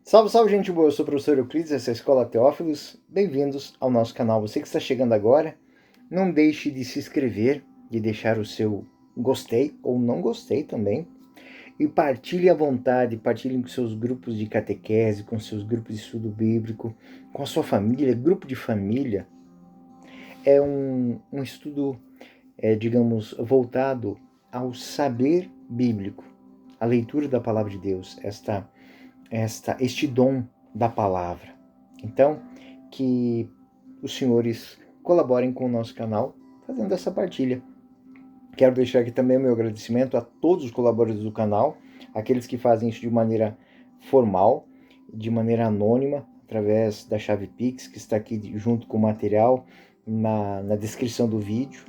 Salve, salve, gente boa! Eu sou o professor Euclides, essa é a Escola Teófilos. Bem-vindos ao nosso canal. Você que está chegando agora, não deixe de se inscrever, de deixar o seu gostei ou não gostei também. E partilhe à vontade, partilhe com seus grupos de catequese, com seus grupos de estudo bíblico, com a sua família, grupo de família. É um estudo, digamos, voltado ao saber bíblico, a leitura da palavra de Deus, este dom da palavra. Então, que os senhores colaborem com o nosso canal fazendo essa partilha. Quero deixar aqui também o meu agradecimento a todos os colaboradores do canal, aqueles que fazem isso de maneira formal, de maneira anônima, através da chave Pix, que está aqui junto com o material na descrição do vídeo.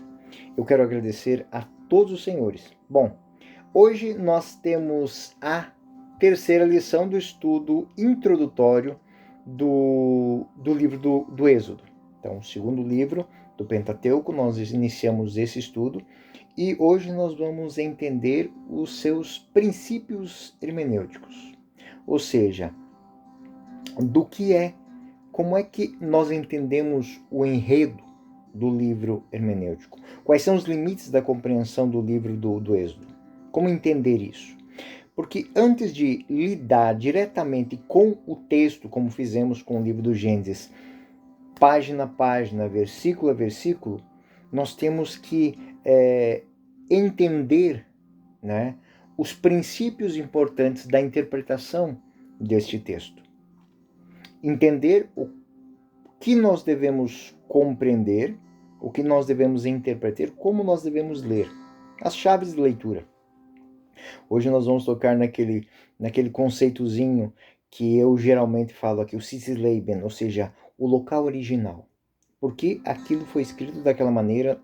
Eu quero agradecer a todos os senhores. Bom, hoje nós temos a terceira lição do estudo introdutório do livro do Êxodo. Então, o segundo livro do Pentateuco, nós iniciamos esse estudo e hoje nós vamos entender os seus princípios hermenêuticos. Ou seja, como é que nós entendemos o enredo do livro hermenêutico? Quais são os limites da compreensão do livro do Êxodo? Como entender isso? Porque antes de lidar diretamente com o texto, como fizemos com o livro do Gênesis, página a página, versículo a versículo, nós temos que entender, né, os princípios importantes da interpretação deste texto. Entender o que nós devemos compreender, o que nós devemos interpretar, como nós devemos ler. As chaves de leitura. Hoje nós vamos tocar naquele conceitozinho que eu geralmente falo aqui, o Sisleben, ou seja, o local original. Por que aquilo foi escrito daquela maneira?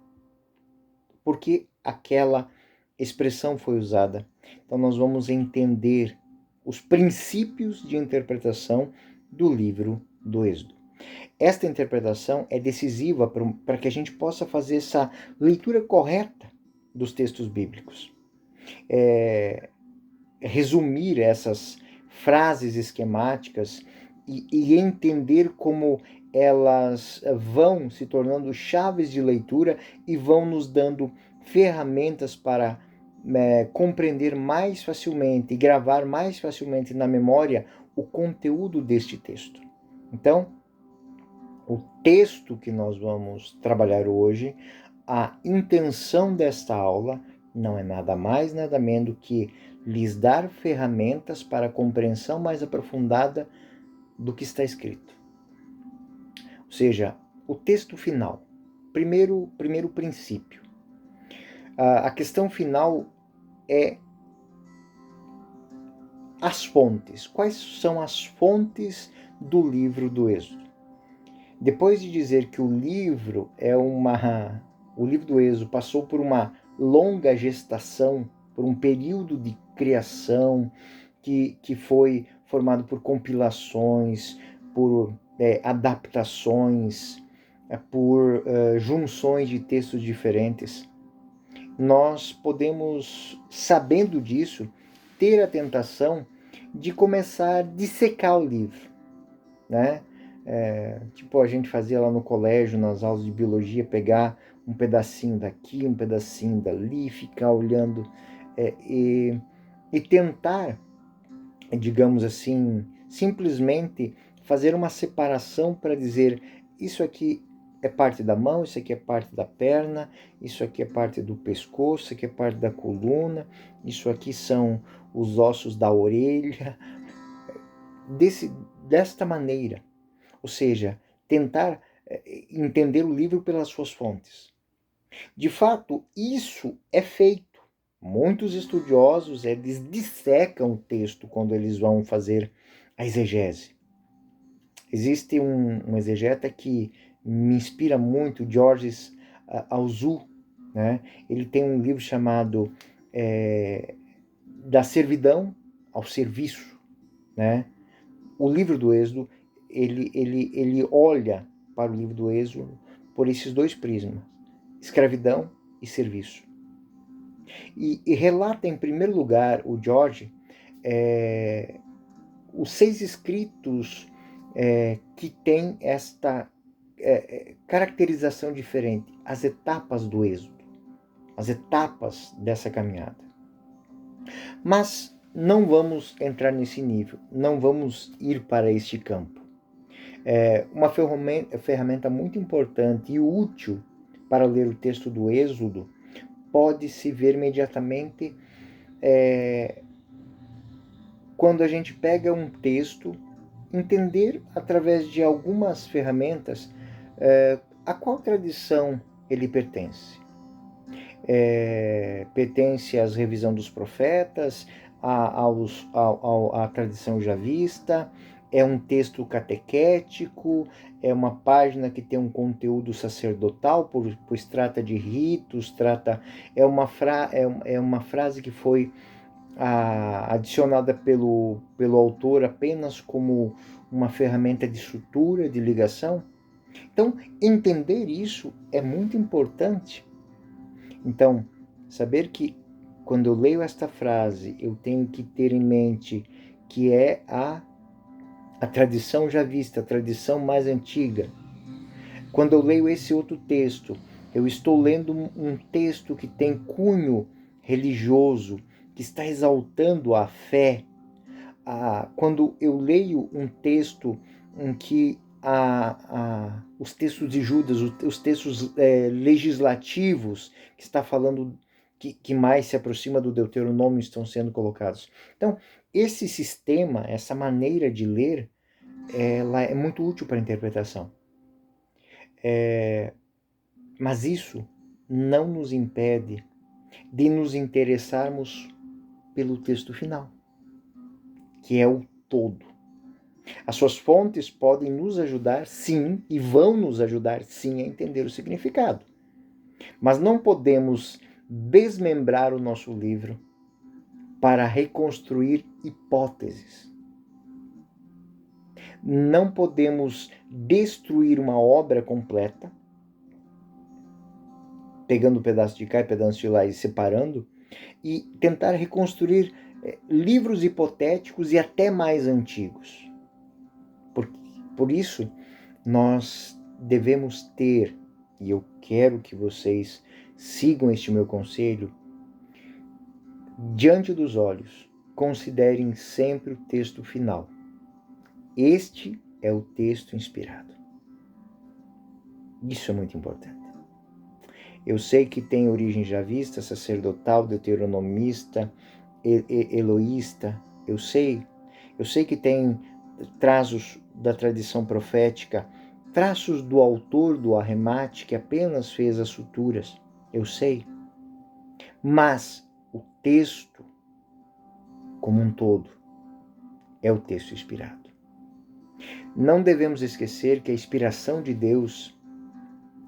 Por que aquela expressão foi usada? Então nós vamos entender os princípios de interpretação do livro do Êxodo. Esta interpretação é decisiva para que a gente possa fazer essa leitura correta dos textos bíblicos. Resumir essas frases esquemáticas e entender como elas vão se tornando chaves de leitura e vão nos dando ferramentas para compreender mais facilmente e gravar mais facilmente na memória o conteúdo deste texto. Então, o texto que nós vamos trabalhar hoje, a intenção desta aula não é nada mais, nada menos do que lhes dar ferramentas para a compreensão mais aprofundada do que está escrito. Ou seja, o texto final. Primeiro princípio. A questão final é as fontes. Quais são as fontes do livro do Êxodo? Depois de dizer que o livro do Êxodo passou por uma longa gestação, por um período de criação que foi formado por compilações, por adaptações, por junções de textos diferentes, nós podemos, sabendo disso, ter a tentação de começar a dissecar o livro, né? Tipo a gente fazia lá no colégio, nas aulas de biologia, pegar um pedacinho daqui, um pedacinho dali, ficar olhando e tentar, digamos assim, simplesmente fazer uma separação para dizer isso aqui é parte da mão, isso aqui é parte da perna, isso aqui é parte do pescoço, isso aqui é parte da coluna, isso aqui são os ossos da orelha, desta maneira. Ou seja, tentar entender o livro pelas suas fontes. De fato, isso é feito. Muitos estudiosos, eles dissecam o texto quando eles vão fazer a exegese. Existe um exegeta que me inspira muito, Georges Auzout, né? Ele tem um livro chamado Da Servidão ao Serviço, né? O livro do Êxodo, ele olha para o livro do Êxodo por esses dois prismas, escravidão e serviço. E relata, em primeiro lugar, o George, os 6 escritos que têm esta caracterização diferente, as etapas do êxodo, as etapas dessa caminhada. Mas não vamos entrar nesse nível, não vamos ir para este campo. Uma ferramenta muito importante e útil para ler o texto do Êxodo pode-se ver imediatamente quando a gente pega um texto, entender através de algumas ferramentas a qual tradição ele pertence. Pertence à revisão dos profetas, à tradição javista, é um texto catequético, é uma página que tem um conteúdo sacerdotal, pois trata de ritos, é uma frase que foi adicionada pelo autor apenas como uma ferramenta de estrutura, de ligação. Então, entender isso é muito importante. Então, saber que quando eu leio esta frase, eu tenho que ter em mente que é a tradição javista, a tradição mais antiga. Quando eu leio esse outro texto, eu estou lendo um texto que tem cunho religioso, que está exaltando a fé. Quando eu leio um texto em que os textos de Judas, os textos legislativos, que está falando que mais se aproxima do Deuteronômio, estão sendo colocados. Então, esse sistema, essa maneira de ler, ela é muito útil para a interpretação. Mas isso não nos impede de nos interessarmos pelo texto final, que é o todo. As suas fontes podem nos ajudar, sim, e vão nos ajudar, sim, a entender o significado. Mas não podemos desmembrar o nosso livro para reconstruir hipóteses. Não podemos destruir uma obra completa, pegando um pedaço de cá e pedaço de lá e separando, e tentar reconstruir livros hipotéticos e até mais antigos. Por isso, nós devemos ter, e eu quero que vocês sigam este meu conselho, diante dos olhos, considerem sempre o texto final. Este é o texto inspirado. Isso é muito importante. Eu sei que tem origem javista, sacerdotal, deuteronomista, eloísta. Eu sei que tem traços da tradição profética, traços do autor do arremate que apenas fez as suturas. Eu sei. Mas o texto, como um todo, é o texto inspirado. Não devemos esquecer que a inspiração de Deus,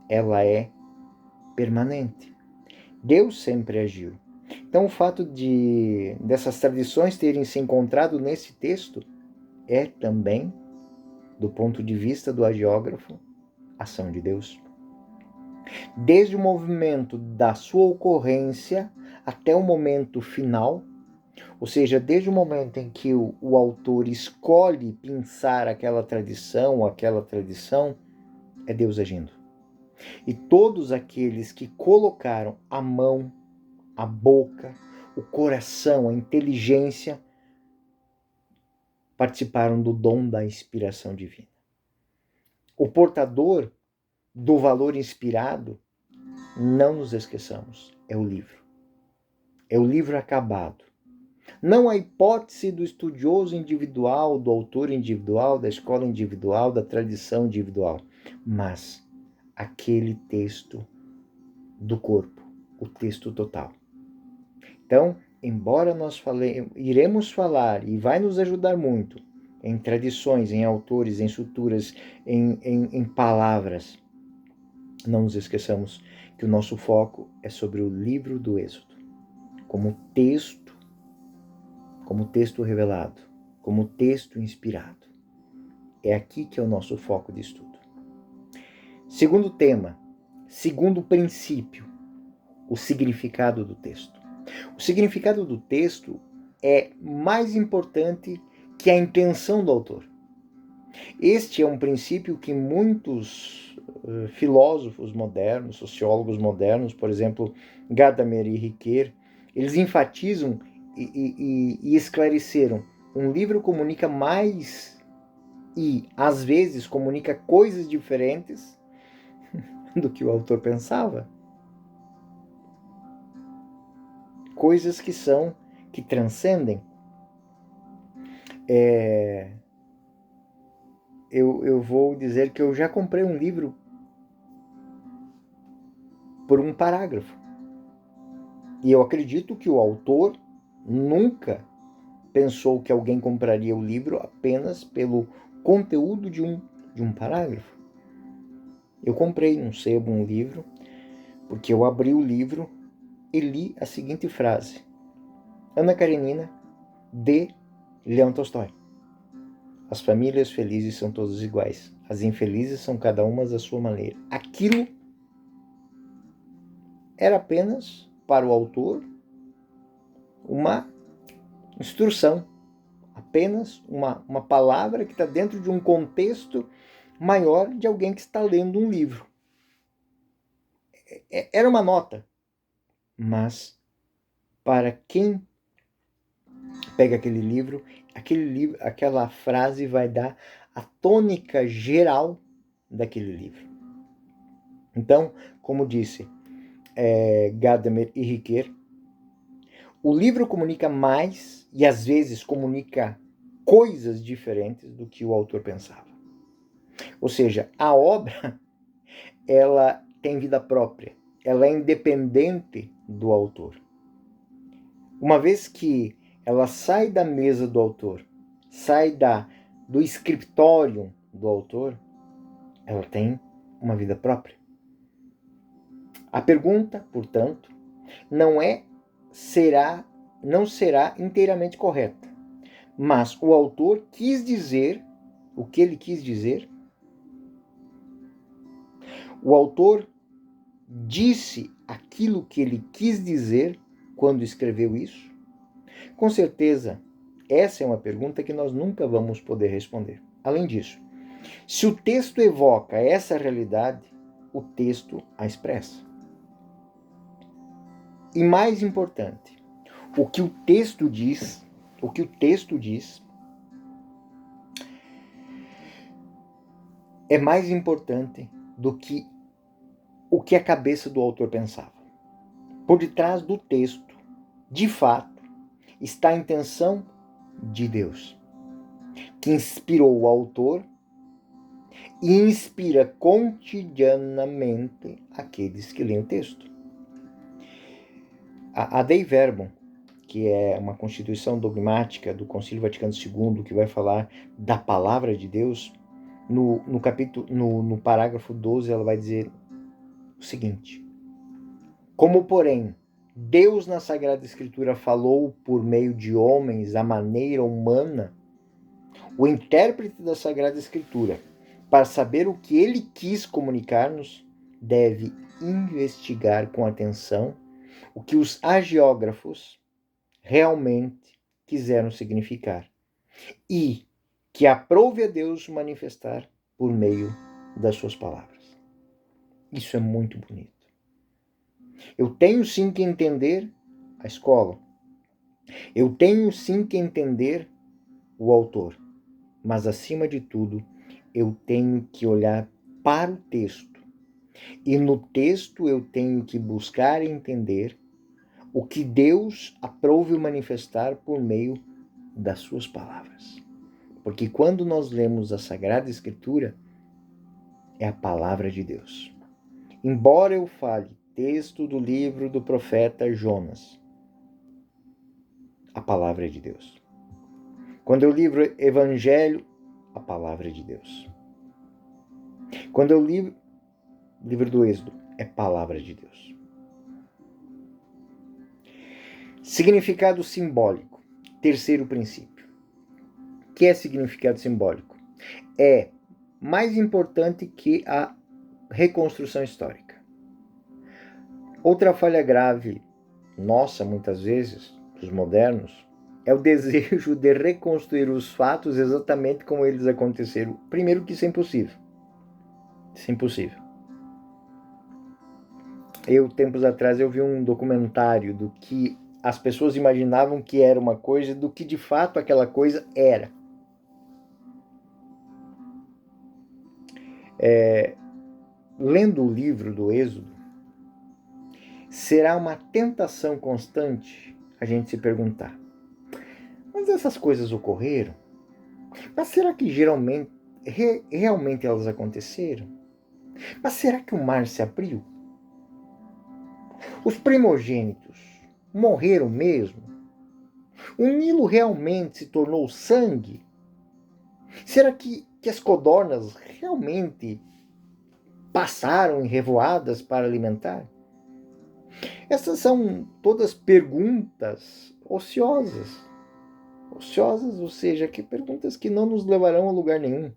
ela é permanente. Deus sempre agiu. Então, o fato dessas tradições terem se encontrado nesse texto é também, do ponto de vista do hagiógrafo, ação de Deus. Desde o movimento da sua ocorrência até o momento final, ou seja, desde o momento em que o autor escolhe pensar aquela tradição, é Deus agindo. E todos aqueles que colocaram a mão, a boca, o coração, a inteligência, participaram do dom da inspiração divina. O portador do valor inspirado, não nos esqueçamos, é o livro. É o livro acabado. Não a hipótese do estudioso individual, do autor individual, da escola individual, da tradição individual, mas aquele texto do corpo, o texto total. Então, embora nós iremos falar, e vai nos ajudar muito, em tradições, em autores, em suturas, em palavras, não nos esqueçamos que o nosso foco é sobre o livro do Êxodo, como texto revelado, como texto inspirado. É aqui que é o nosso foco de estudo. Segundo tema, segundo princípio, o significado do texto. O significado do texto é mais importante que a intenção do autor. Este é um princípio que muitos filósofos modernos, sociólogos modernos, por exemplo, Gadamer e Ricoeur, eles enfatizam e esclareceram. Um livro comunica mais e, às vezes, comunica coisas diferentes do que o autor pensava. Coisas que transcendem. Eu vou dizer que eu já comprei um livro por um parágrafo. E eu acredito que o autor nunca pensou que alguém compraria o livro apenas pelo conteúdo de um parágrafo. Eu comprei num sebo um livro, porque eu abri o livro e li a seguinte frase: Ana Karenina, de Leão Tolstói. As famílias felizes são todas iguais. As infelizes são cada uma da sua maneira. Aquilo era apenas, para o autor, uma instrução. Apenas uma palavra que está dentro de um contexto maior de alguém que está lendo um livro. Era uma nota. Mas, para quem pega aquele livro, aquela frase vai dar a tônica geral daquele livro. Então, como disse Gadamer e Ricoeur, o livro comunica mais e às vezes comunica coisas diferentes do que o autor pensava. Ou seja, a obra ela tem vida própria, ela é independente do autor. Uma vez que ela sai da mesa do autor, sai do escritório do autor, ela tem uma vida própria. A pergunta, portanto, não será inteiramente correta, mas o autor quis dizer o que ele quis dizer. O autor disse aquilo que ele quis dizer quando escreveu isso? Com certeza, essa é uma pergunta que nós nunca vamos poder responder. Além disso, se o texto evoca essa realidade, o texto a expressa. E mais importante, o que o texto diz é mais importante do que o que a cabeça do autor pensava. Por detrás do texto, de fato, está a intenção de Deus, que inspirou o autor e inspira cotidianamente aqueles que leem o texto. A Dei Verbum, que é uma constituição dogmática do Concílio Vaticano II, que vai falar da palavra de Deus, no parágrafo 12, ela vai dizer o seguinte: como, porém, Deus na Sagrada Escritura falou por meio de homens à maneira humana, o intérprete da Sagrada Escritura, para saber o que ele quis comunicar-nos, deve investigar com atenção o que os hagiógrafos realmente quiseram significar e que aprove a Deus manifestar por meio das suas palavras. Isso é muito bonito. Eu tenho sim que entender a escola. Eu tenho sim que entender o autor. Mas, acima de tudo, eu tenho que olhar para o texto. E no texto eu tenho que buscar entender o que Deus aprove manifestar por meio das suas palavras. Porque quando nós lemos a Sagrada Escritura, é a palavra de Deus. Embora eu fale texto do livro do profeta Jonas, a palavra é de Deus. Quando eu livro Evangelho, a palavra é de Deus. Quando eu livro do Êxodo, é palavra de Deus. Significado simbólico. Terceiro princípio. O que é significado simbólico? É mais importante que a reconstrução histórica. Outra falha grave nossa, muitas vezes, dos modernos, É o desejo de reconstruir os fatos exatamente como eles aconteceram. Primeiro que isso é impossível. Isso é impossível. Tempos atrás, eu vi um documentário do que as pessoas imaginavam que era uma coisa e do que de fato aquela coisa era. Lendo o livro do Êxodo, será uma tentação constante a gente se perguntar: mas essas coisas ocorreram? Mas será que realmente elas aconteceram? Mas será que o mar se abriu? Os primogênitos morreram mesmo? O Nilo realmente se tornou sangue? Será que as codornas realmente passaram em revoadas para alimentar? Essas são todas perguntas ociosas. Ociosas, ou seja, que perguntas que não nos levarão a lugar nenhum.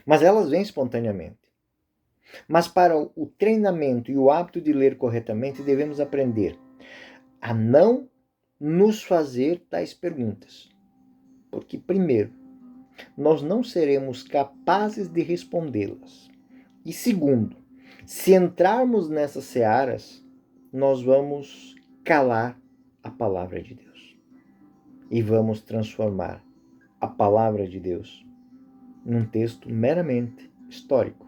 Mas elas vêm espontaneamente. Mas para o treinamento e o hábito de ler corretamente, devemos aprender a não nos fazer tais perguntas. Porque, primeiro, nós não seremos capazes de respondê-las. E segundo, se entrarmos nessas searas, nós vamos calar a palavra de Deus. E vamos transformar a palavra de Deus num texto meramente histórico,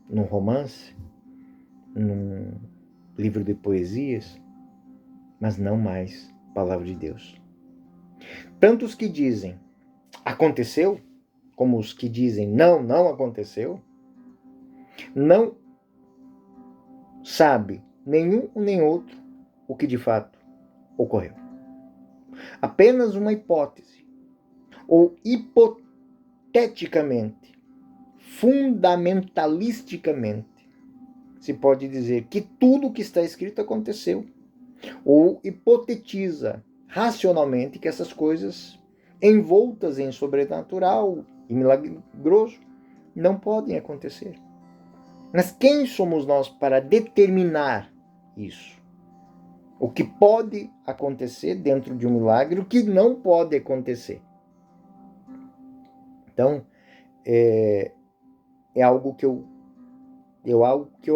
num romance, num livro de poesias, mas não mais palavra de Deus. Tanto os que dizem aconteceu, como os que dizem não aconteceu, não sabe nenhum nem outro o que de fato ocorreu. Apenas uma hipótese, ou hipoteticamente, fundamentalisticamente, se pode dizer que tudo o que está escrito aconteceu, ou hipotetiza racionalmente que essas coisas envoltas em sobrenatural e milagroso não podem acontecer. Mas quem somos nós para determinar isso? O que pode acontecer dentro de um milagre, o que não pode acontecer. Então, é algo que eu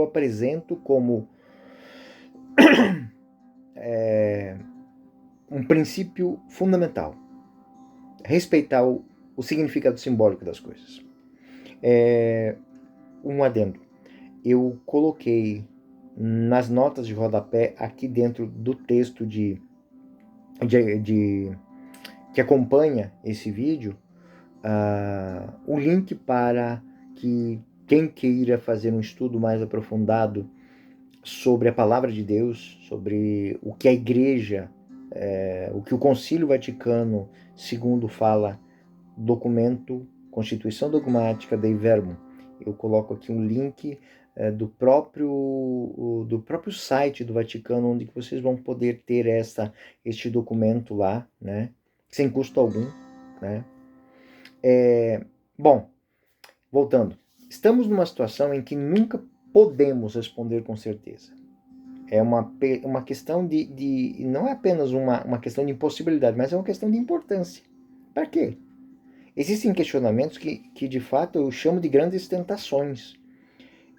apresento como um princípio fundamental. Respeitar o significado simbólico das coisas. Um adendo. Eu coloquei nas notas de rodapé, aqui dentro do texto que acompanha esse vídeo, o link para que quem queira fazer um estudo mais aprofundado sobre a palavra de Deus, sobre o que a igreja, o que o Concílio Vaticano II fala, documento, Constituição Dogmática Dei Verbum. Eu coloco aqui um link do próprio site do Vaticano, onde vocês vão poder ter este documento lá, né, sem custo algum, né. Bom, voltando, estamos numa situação em que nunca podemos responder com certeza. É uma questão não é apenas uma questão de impossibilidade, mas é uma questão de importância. Para quê? Existem questionamentos que de fato eu chamo de grandes tentações,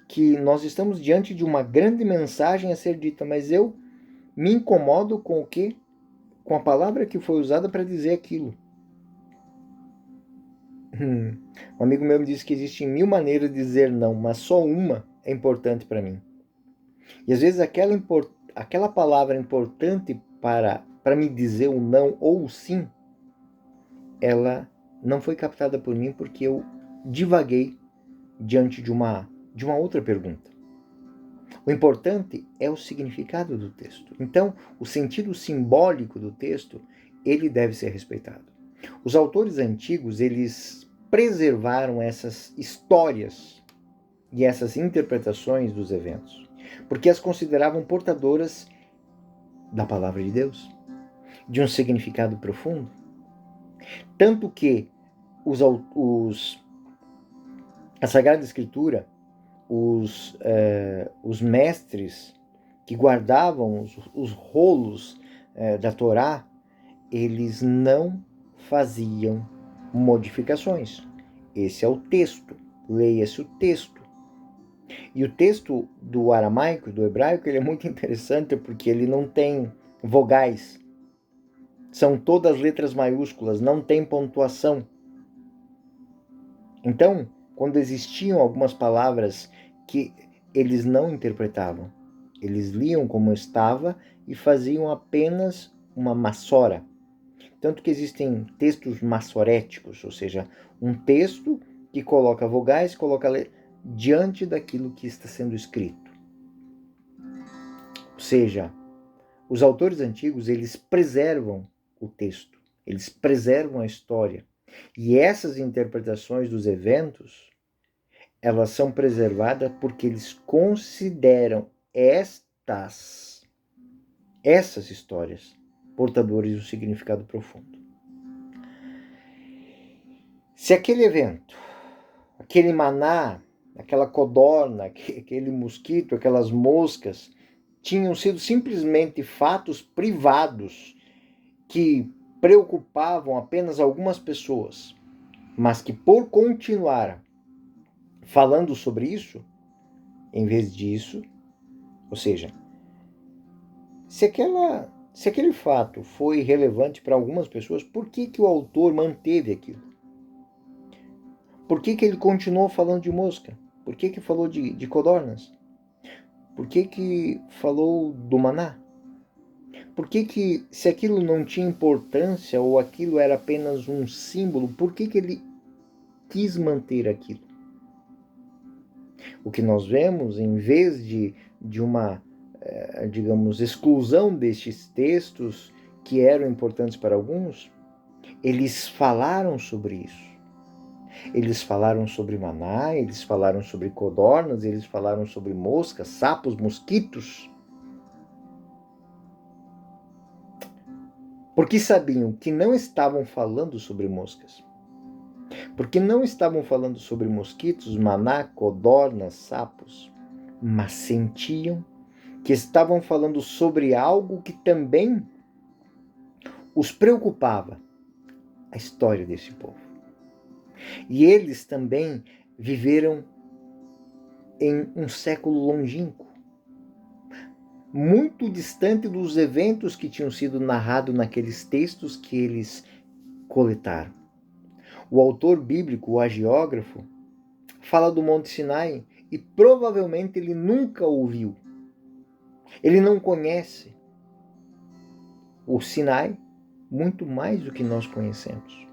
que nós estamos diante de uma grande mensagem a ser dita, mas eu me incomodo com o quê? Com a palavra que foi usada para dizer aquilo. Um amigo meu me disse que existem 1000 maneiras de dizer não, mas só uma é importante para mim. E às vezes aquela palavra importante para me dizer o não ou o sim, ela não foi captada por mim porque eu divaguei diante de uma outra pergunta. O importante é o significado do texto. Então, o sentido simbólico do texto, ele deve ser respeitado. Os autores antigos, eles preservaram essas histórias e essas interpretações dos eventos, porque as consideravam portadoras da palavra de Deus, de um significado profundo. Tanto que a Sagrada Escritura, os mestres que guardavam os rolos da Torá, eles não faziam modificações. Esse é o texto, leia-se o texto. E o texto do aramaico, do hebraico, ele é muito interessante porque ele não tem vogais. São todas letras maiúsculas, não tem pontuação. Então, quando existiam algumas palavras que eles não interpretavam, eles liam como estava e faziam apenas uma maçora. Tanto que existem textos maçoréticos, ou seja, um texto que coloca vogais, coloca diante daquilo que está sendo escrito. Ou seja, os autores antigos, eles preservam o texto, eles preservam a história. E essas interpretações dos eventos, elas são preservadas porque eles consideram essas histórias portadores de um significado profundo. Se aquele evento, aquele maná, aquela codorna, aquele mosquito, aquelas moscas, tinham sido simplesmente fatos privados que preocupavam apenas algumas pessoas, mas que por continuar falando sobre isso, em vez disso, ou seja, se aquele fato foi relevante para algumas pessoas, por que o autor manteve aquilo? Por que ele continuou falando de mosca? Por que falou de codornas? Por que falou do maná? Por que, se aquilo não tinha importância ou aquilo era apenas um símbolo, por que ele quis manter aquilo? O que nós vemos, em vez de uma, digamos, exclusão destes textos que eram importantes para alguns, eles falaram sobre isso. Eles falaram sobre maná, eles falaram sobre codornas, eles falaram sobre moscas, sapos, mosquitos. Porque sabiam que não estavam falando sobre moscas. Porque não estavam falando sobre mosquitos, maná, codornas, sapos. Mas sentiam que estavam falando sobre algo que também os preocupava. A história desse povo. E eles também viveram em um século longínquo, muito distante dos eventos que tinham sido narrados naqueles textos que eles coletaram. O autor bíblico, o hagiógrafo, fala do Monte Sinai e provavelmente ele nunca ouviu. Ele não conhece o Sinai muito mais do que nós conhecemos.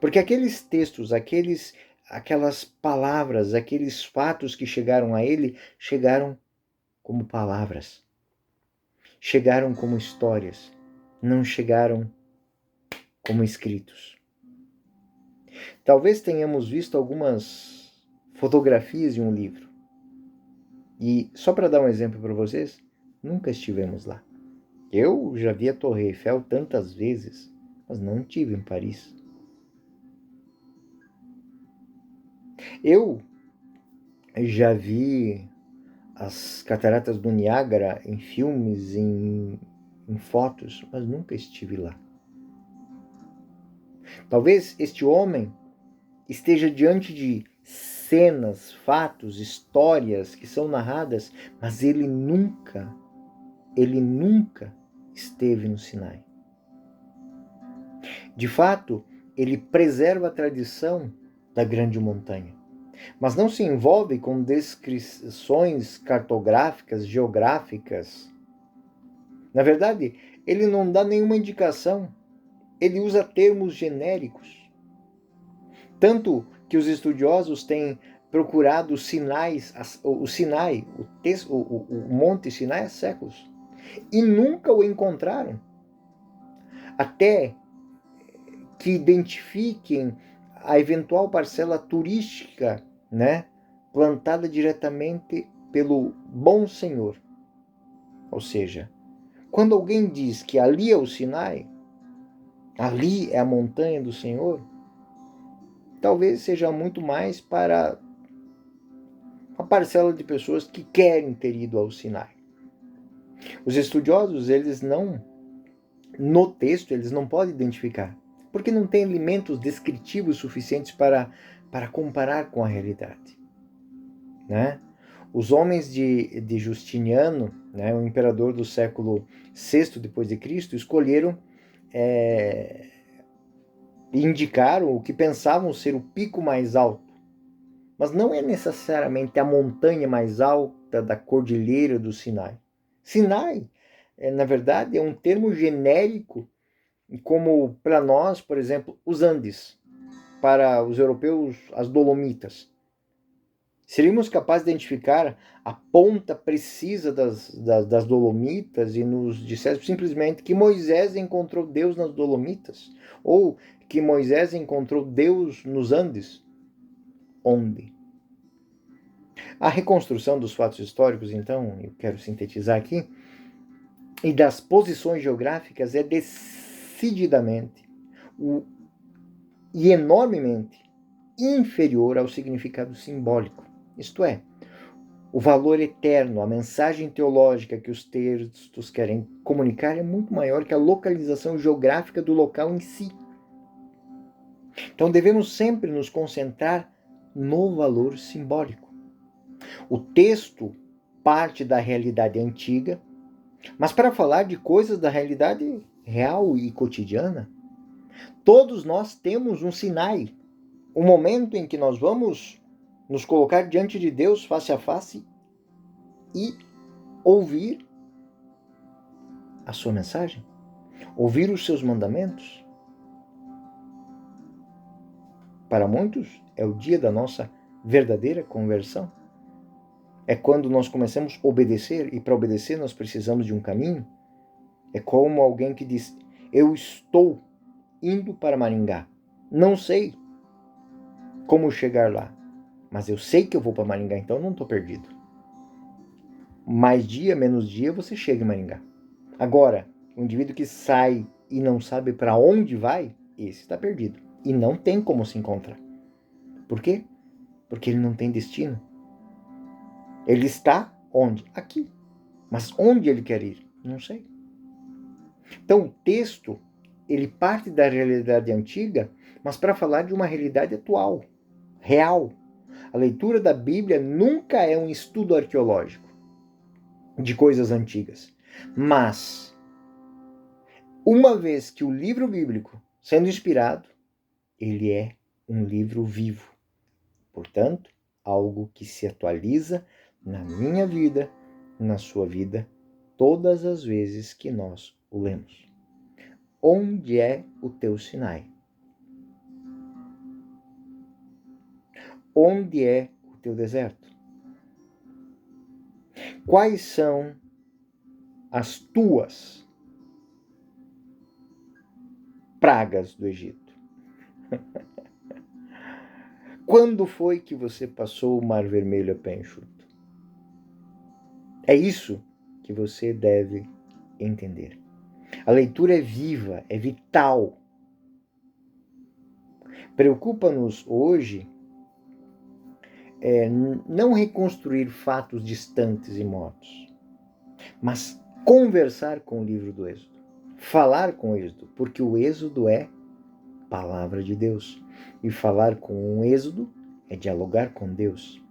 Porque aqueles textos, aquelas palavras, aqueles fatos que chegaram a ele, chegaram como palavras. Chegaram como histórias, não chegaram como escritos. Talvez tenhamos visto algumas fotografias de um livro. E só para dar um exemplo para vocês, nunca estivemos lá. Eu já vi a Torre Eiffel tantas vezes, mas não estive em Paris. Eu já vi as cataratas do Niágara em filmes, em fotos, mas nunca estive lá. Talvez este homem esteja diante de cenas, fatos, histórias que são narradas, mas ele nunca esteve no Sinai. De fato, ele preserva a tradição da grande montanha, mas não se envolve com descrições cartográficas, geográficas. Na verdade, ele não dá nenhuma indicação, ele usa termos genéricos. Tanto que os estudiosos têm procurado o Sinai, o Monte Sinai há séculos, e nunca o encontraram. Até que identifiquem a eventual parcela turística, plantada diretamente pelo bom Senhor. Ou seja, quando alguém diz que ali é o Sinai, ali é a montanha do Senhor, talvez seja muito mais para a parcela de pessoas que querem ter ido ao Sinai. Os estudiosos, eles não no texto eles não podem identificar, porque não tem elementos descritivos suficientes para comparar com a realidade, né? Os homens de Justiniano, né, o imperador do século VI depois de Cristo, escolheram e indicaram o que pensavam ser o pico mais alto, mas não é necessariamente a montanha mais alta da cordilheira do Sinai. Sinai, na verdade, é um termo genérico, como para nós, por exemplo, os Andes, para os europeus, as Dolomitas. Seríamos capazes de identificar a ponta precisa das Dolomitas e nos dissesse simplesmente que Moisés encontrou Deus nas Dolomitas? Ou que Moisés encontrou Deus nos Andes? Onde? A reconstrução dos fatos históricos, então, eu quero sintetizar aqui, e das posições geográficas é decididamente e enormemente inferior ao significado simbólico. Isto é, o valor eterno, a mensagem teológica que os textos querem comunicar é muito maior que a localização geográfica do local em si. Então devemos sempre nos concentrar no valor simbólico. O texto parte da realidade antiga, mas para falar de coisas da realidade real e cotidiana, todos nós temos um Sinai, um momento em que nós vamos nos colocar diante de Deus face a face e ouvir a sua mensagem, ouvir os seus mandamentos. Para muitos, é o dia da nossa verdadeira conversão. É quando nós começamos a obedecer, e para obedecer nós precisamos de um caminho. É como alguém que diz: eu estou indo para Maringá. Não sei como chegar lá, mas eu sei que eu vou para Maringá, então eu não estou perdido. Mais dia, menos dia, você chega em Maringá. Agora, o indivíduo que sai e não sabe para onde vai, esse está perdido. E não tem como se encontrar. Por quê? Porque ele não tem destino. Ele está onde? Aqui. Mas onde ele quer ir? Não sei. Então o texto, ele parte da realidade antiga, mas para falar de uma realidade atual, real. A leitura da Bíblia nunca é um estudo arqueológico de coisas antigas. Mas, uma vez que o livro bíblico, sendo inspirado, ele é um livro vivo. Portanto, algo que se atualiza na minha vida, na sua vida, todas as vezes que nós o lemos. Onde é o teu Sinai? Onde é o teu deserto? Quais são as tuas pragas do Egito? Quando foi que você passou o Mar Vermelho a pé enxuto? É isso que você deve entender. A leitura é viva, é vital. Preocupa-nos hoje não reconstruir fatos distantes e mortos, mas conversar com o livro do Êxodo, falar com o Êxodo, porque o Êxodo é palavra de Deus. E falar com o Êxodo é dialogar com Deus.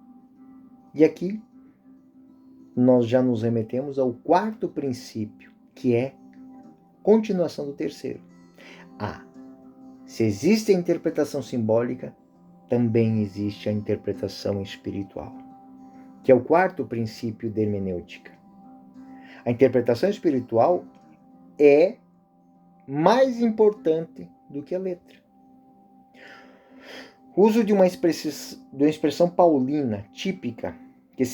E aqui nós já nos remetemos ao quarto princípio, que é continuação do terceiro. Se existe a interpretação simbólica, também existe a interpretação espiritual, que é o quarto princípio da hermenêutica. A interpretação espiritual é mais importante do que a letra. O uso de uma expressão paulina típica que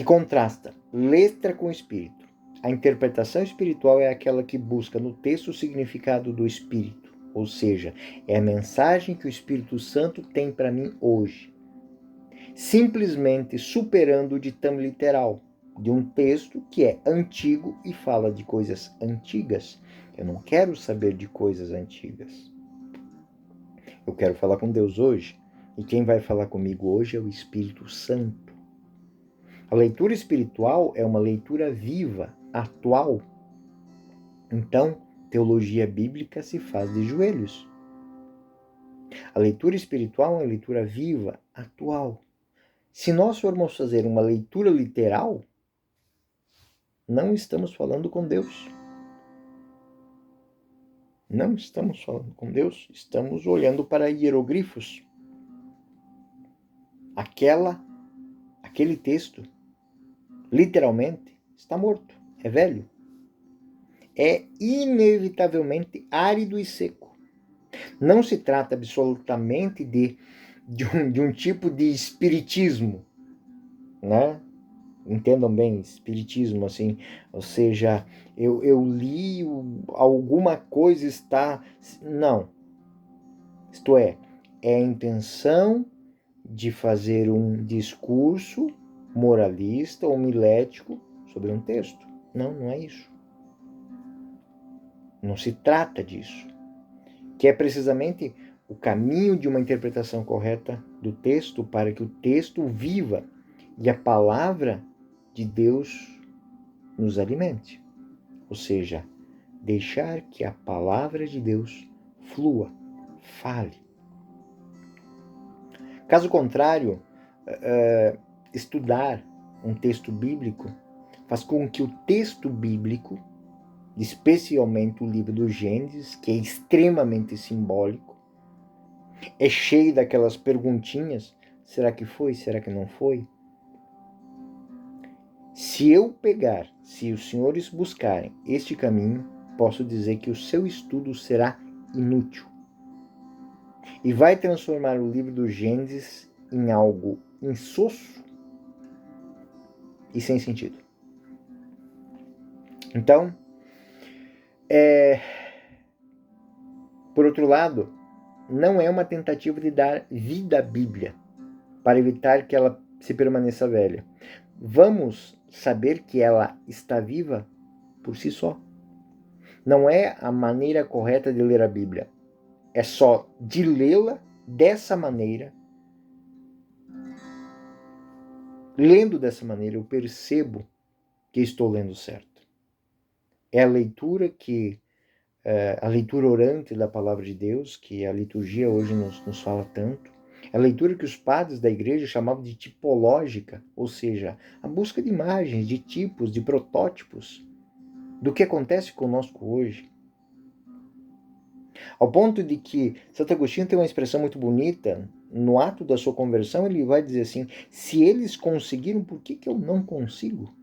contrasta letra com espírito. A interpretação espiritual é aquela que busca no texto o significado do espírito, ou seja, é a mensagem que o Espírito Santo tem para mim hoje, simplesmente superando o ditame literal de um texto que é antigo e fala de coisas antigas. Eu não quero saber de coisas antigas. Eu quero falar com Deus hoje, e quem vai falar comigo hoje é o Espírito Santo. A leitura espiritual é uma leitura viva, atual. Então, teologia bíblica se faz de joelhos. A leitura espiritual é uma leitura viva, atual. Se nós formos fazer uma leitura literal, não estamos falando com Deus. Não estamos falando com Deus, estamos olhando para hieroglifos. Aquele texto, literalmente, está morto, é velho. É inevitavelmente árido e seco. Não se trata absolutamente de um tipo de espiritismo, né? Entendam bem, espiritismo, assim, ou seja, eu li, alguma coisa está... Não. Isto é a intenção de fazer um discurso moralista ou homilético sobre um texto. Não, não é isso. Não se trata disso. Que é precisamente o caminho de uma interpretação correta do texto para que o texto viva e a palavra de Deus nos alimente. Ou seja, deixar que a palavra de Deus flua, fale. Caso contrário, estudar um texto bíblico faz com que o texto bíblico, especialmente o livro do Gênesis, que é extremamente simbólico, é cheio daquelas perguntinhas: será que foi? Será que não foi? Se os senhores buscarem este caminho, posso dizer que o seu estudo será inútil e vai transformar o livro do Gênesis em algo insosso e sem sentido. Então, por outro lado, não é uma tentativa de dar vida à Bíblia para evitar que ela se permaneça velha. Vamos saber que ela está viva por si só. Não é a maneira correta de ler a Bíblia. É só de lê-la dessa maneira. Lendo dessa maneira, eu percebo que estou lendo certo. É a leitura a leitura orante da palavra de Deus, que a liturgia hoje nos fala tanto. É a leitura que os padres da igreja chamavam de tipológica, ou seja, a busca de imagens, de tipos, de protótipos do que acontece conosco hoje. Ao ponto de que Santo Agostinho tem uma expressão muito bonita. No ato da sua conversão, ele vai dizer assim: se eles conseguiram, por que eu não consigo?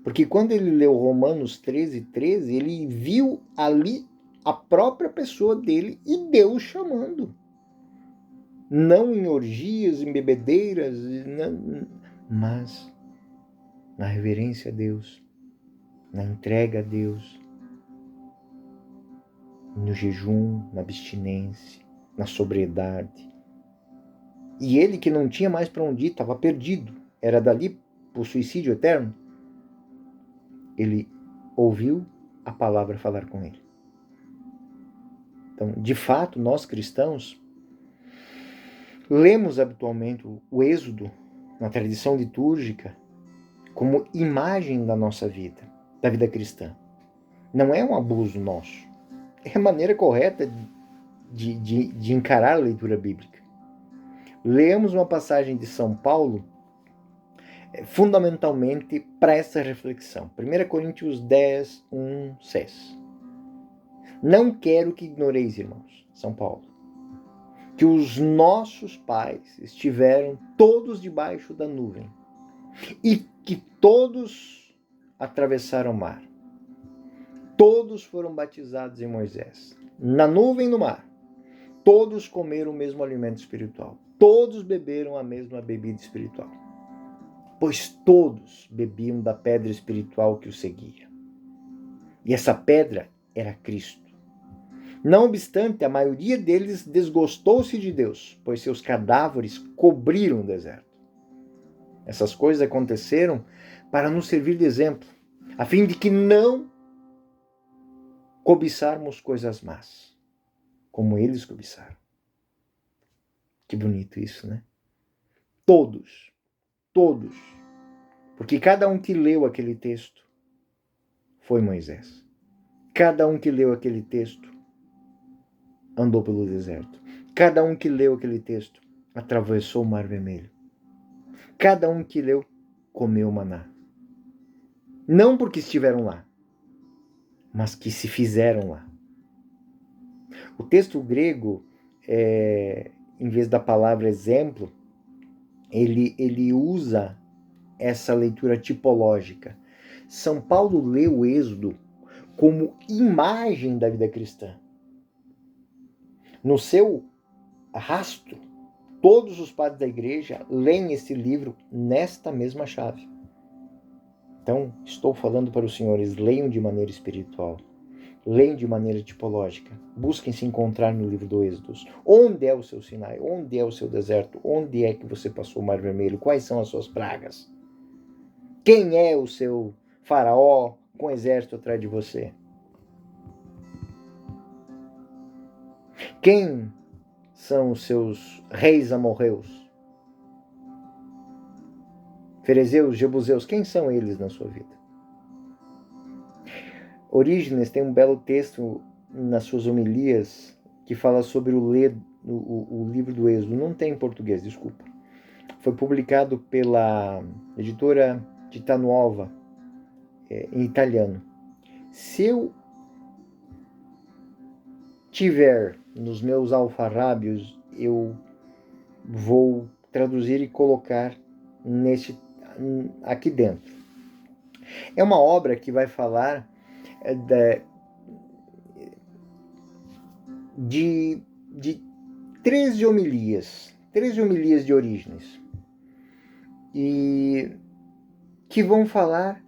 Porque quando ele leu Romanos 13:13, ele viu ali a própria pessoa dele e Deus chamando. Não em orgias, em bebedeiras, mas na reverência a Deus, na entrega a Deus, no jejum, na abstinência, na sobriedade. E ele, que não tinha mais para onde ir, estava perdido, era dali para o suicídio eterno, ele ouviu a palavra falar com ele. Então, de fato, nós cristãos lemos habitualmente o Êxodo na tradição litúrgica como imagem da nossa vida, da vida cristã. Não é um abuso nosso. É a maneira correta de encarar a leitura bíblica. Lemos uma passagem de São Paulo fundamentalmente para essa reflexão. 1 Coríntios 10:1-6. Não quero que ignoreis, irmãos, São Paulo, que os nossos pais estiveram todos debaixo da nuvem e que todos atravessaram o mar. Todos foram batizados em Moisés, na nuvem e no mar. Todos comeram o mesmo alimento espiritual. Todos beberam a mesma bebida espiritual. Pois todos bebiam da pedra espiritual que os seguia. E essa pedra era Cristo. Não obstante, a maioria deles desgostou-se de Deus, pois seus cadáveres cobriram o deserto. Essas coisas aconteceram para nos servir de exemplo, a fim de que não cobiçarmos coisas más, como eles cobiçaram. Que bonito isso, né? Todos. Porque cada um que leu aquele texto foi Moisés. Cada um que leu aquele texto andou pelo deserto. Cada um que leu aquele texto atravessou o Mar Vermelho. Cada um que leu comeu maná. Não porque estiveram lá, mas que se fizeram lá. O texto grego, em vez da palavra exemplo, ele usa essa leitura tipológica. São Paulo lê o Êxodo como imagem da vida cristã. No seu rastro, todos os padres da igreja leem esse livro nesta mesma chave. Então, estou falando para os senhores, leiam de maneira espiritual, leiam de maneira tipológica, busquem se encontrar no livro do Êxodo. Onde é o seu Sinai? Onde é o seu deserto? Onde é que você passou o Mar Vermelho? Quais são as suas pragas? Quem é o seu faraó com exército atrás de você? Quem são os seus reis amorreus? Ferezeus, Jebuseus, quem são eles na sua vida? Orígenes tem um belo texto nas suas homilias que fala sobre o livro do Êxodo. Não tem em português, desculpa. Foi publicado pela editora Tita Nuova, em italiano. Se eu tiver nos meus alfarrábios, eu vou traduzir e colocar aqui dentro. É uma obra que vai falar de 13 homilias de Orígenes, e que vão falar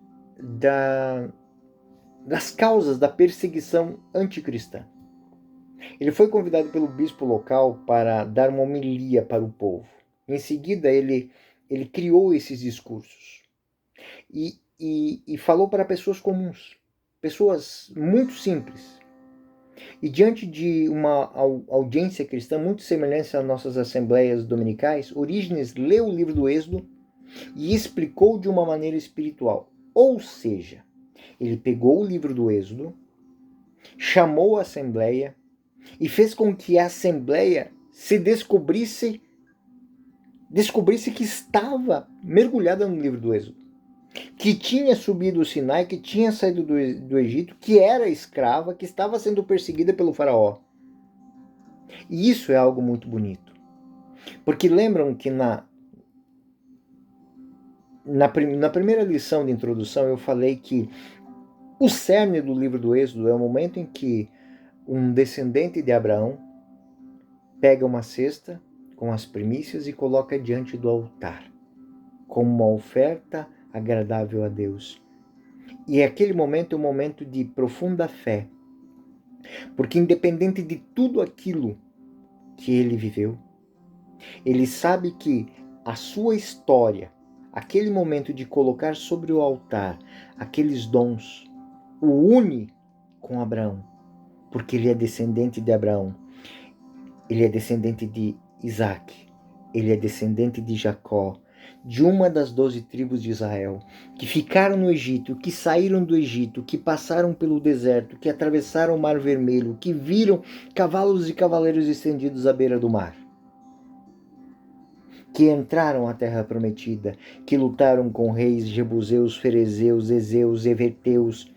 das causas da perseguição anticristã. Ele foi convidado pelo bispo local para dar uma homilia para o povo. Em seguida, ele criou esses discursos e falou para pessoas comuns, pessoas muito simples. E diante de uma audiência cristã muito semelhante às nossas assembleias dominicais, Orígenes leu o livro do Êxodo e explicou de uma maneira espiritual. Ou seja, ele pegou o livro do Êxodo, chamou a assembleia e fez com que a assembleia se descobrisse que estava mergulhada no livro do Êxodo, que tinha subido o Sinai, que tinha saído do Egito, que era escrava, que estava sendo perseguida pelo faraó. E isso é algo muito bonito. Porque lembram que na primeira lição de introdução eu falei que o cerne do livro do Êxodo é o momento em que um descendente de Abraão pega uma cesta com as primícias e coloca diante do altar, como uma oferta agradável a Deus. E aquele momento é um momento de profunda fé, porque independente de tudo aquilo que ele viveu, ele sabe que a sua história, aquele momento de colocar sobre o altar aqueles dons, o une com Abraão, porque ele é descendente de Abraão, ele é descendente de Isaac, ele é descendente de Jacó, de uma das 12 tribos de Israel, que ficaram no Egito, que saíram do Egito, que passaram pelo deserto, que atravessaram o Mar Vermelho, que viram cavalos e cavaleiros estendidos à beira do mar, que entraram à terra prometida, que lutaram com reis Jebuseus, Ferezeus, Ezeus, Eveteus,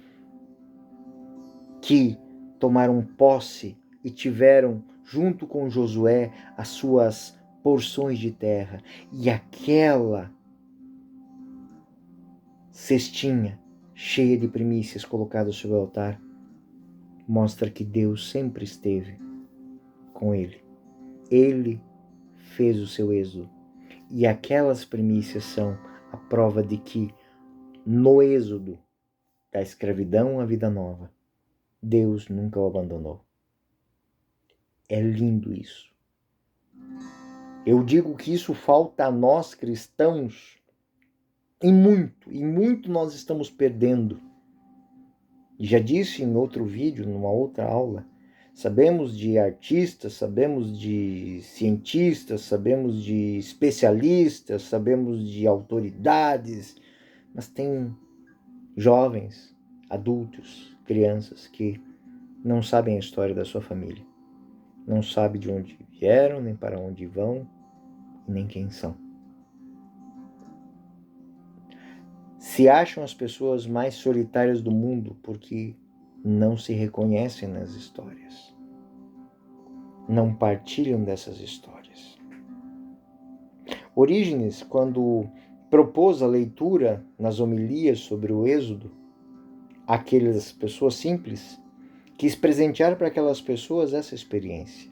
que tomaram posse e tiveram, junto com Josué, as suas porções de terra. E aquela cestinha cheia de primícias colocadas sobre o altar mostra que Deus sempre esteve com ele. Ele fez o seu êxodo. E aquelas primícias são a prova de que no êxodo da escravidão à vida nova, Deus nunca o abandonou. É lindo isso. Eu digo que isso falta a nós cristãos e muito nós estamos perdendo. E já disse em outro vídeo, numa outra aula, sabemos de artistas, sabemos de cientistas, sabemos de especialistas, sabemos de autoridades, mas tem jovens, adultos, crianças que não sabem a história da sua família, não sabem de onde vieram, nem para onde vão, nem quem são. Se acham as pessoas mais solitárias do mundo porque não se reconhecem nas histórias, não partilham dessas histórias. Orígenes, quando propôs a leitura nas homilias sobre o Êxodo, aquelas pessoas simples, quis presentear para aquelas pessoas essa experiência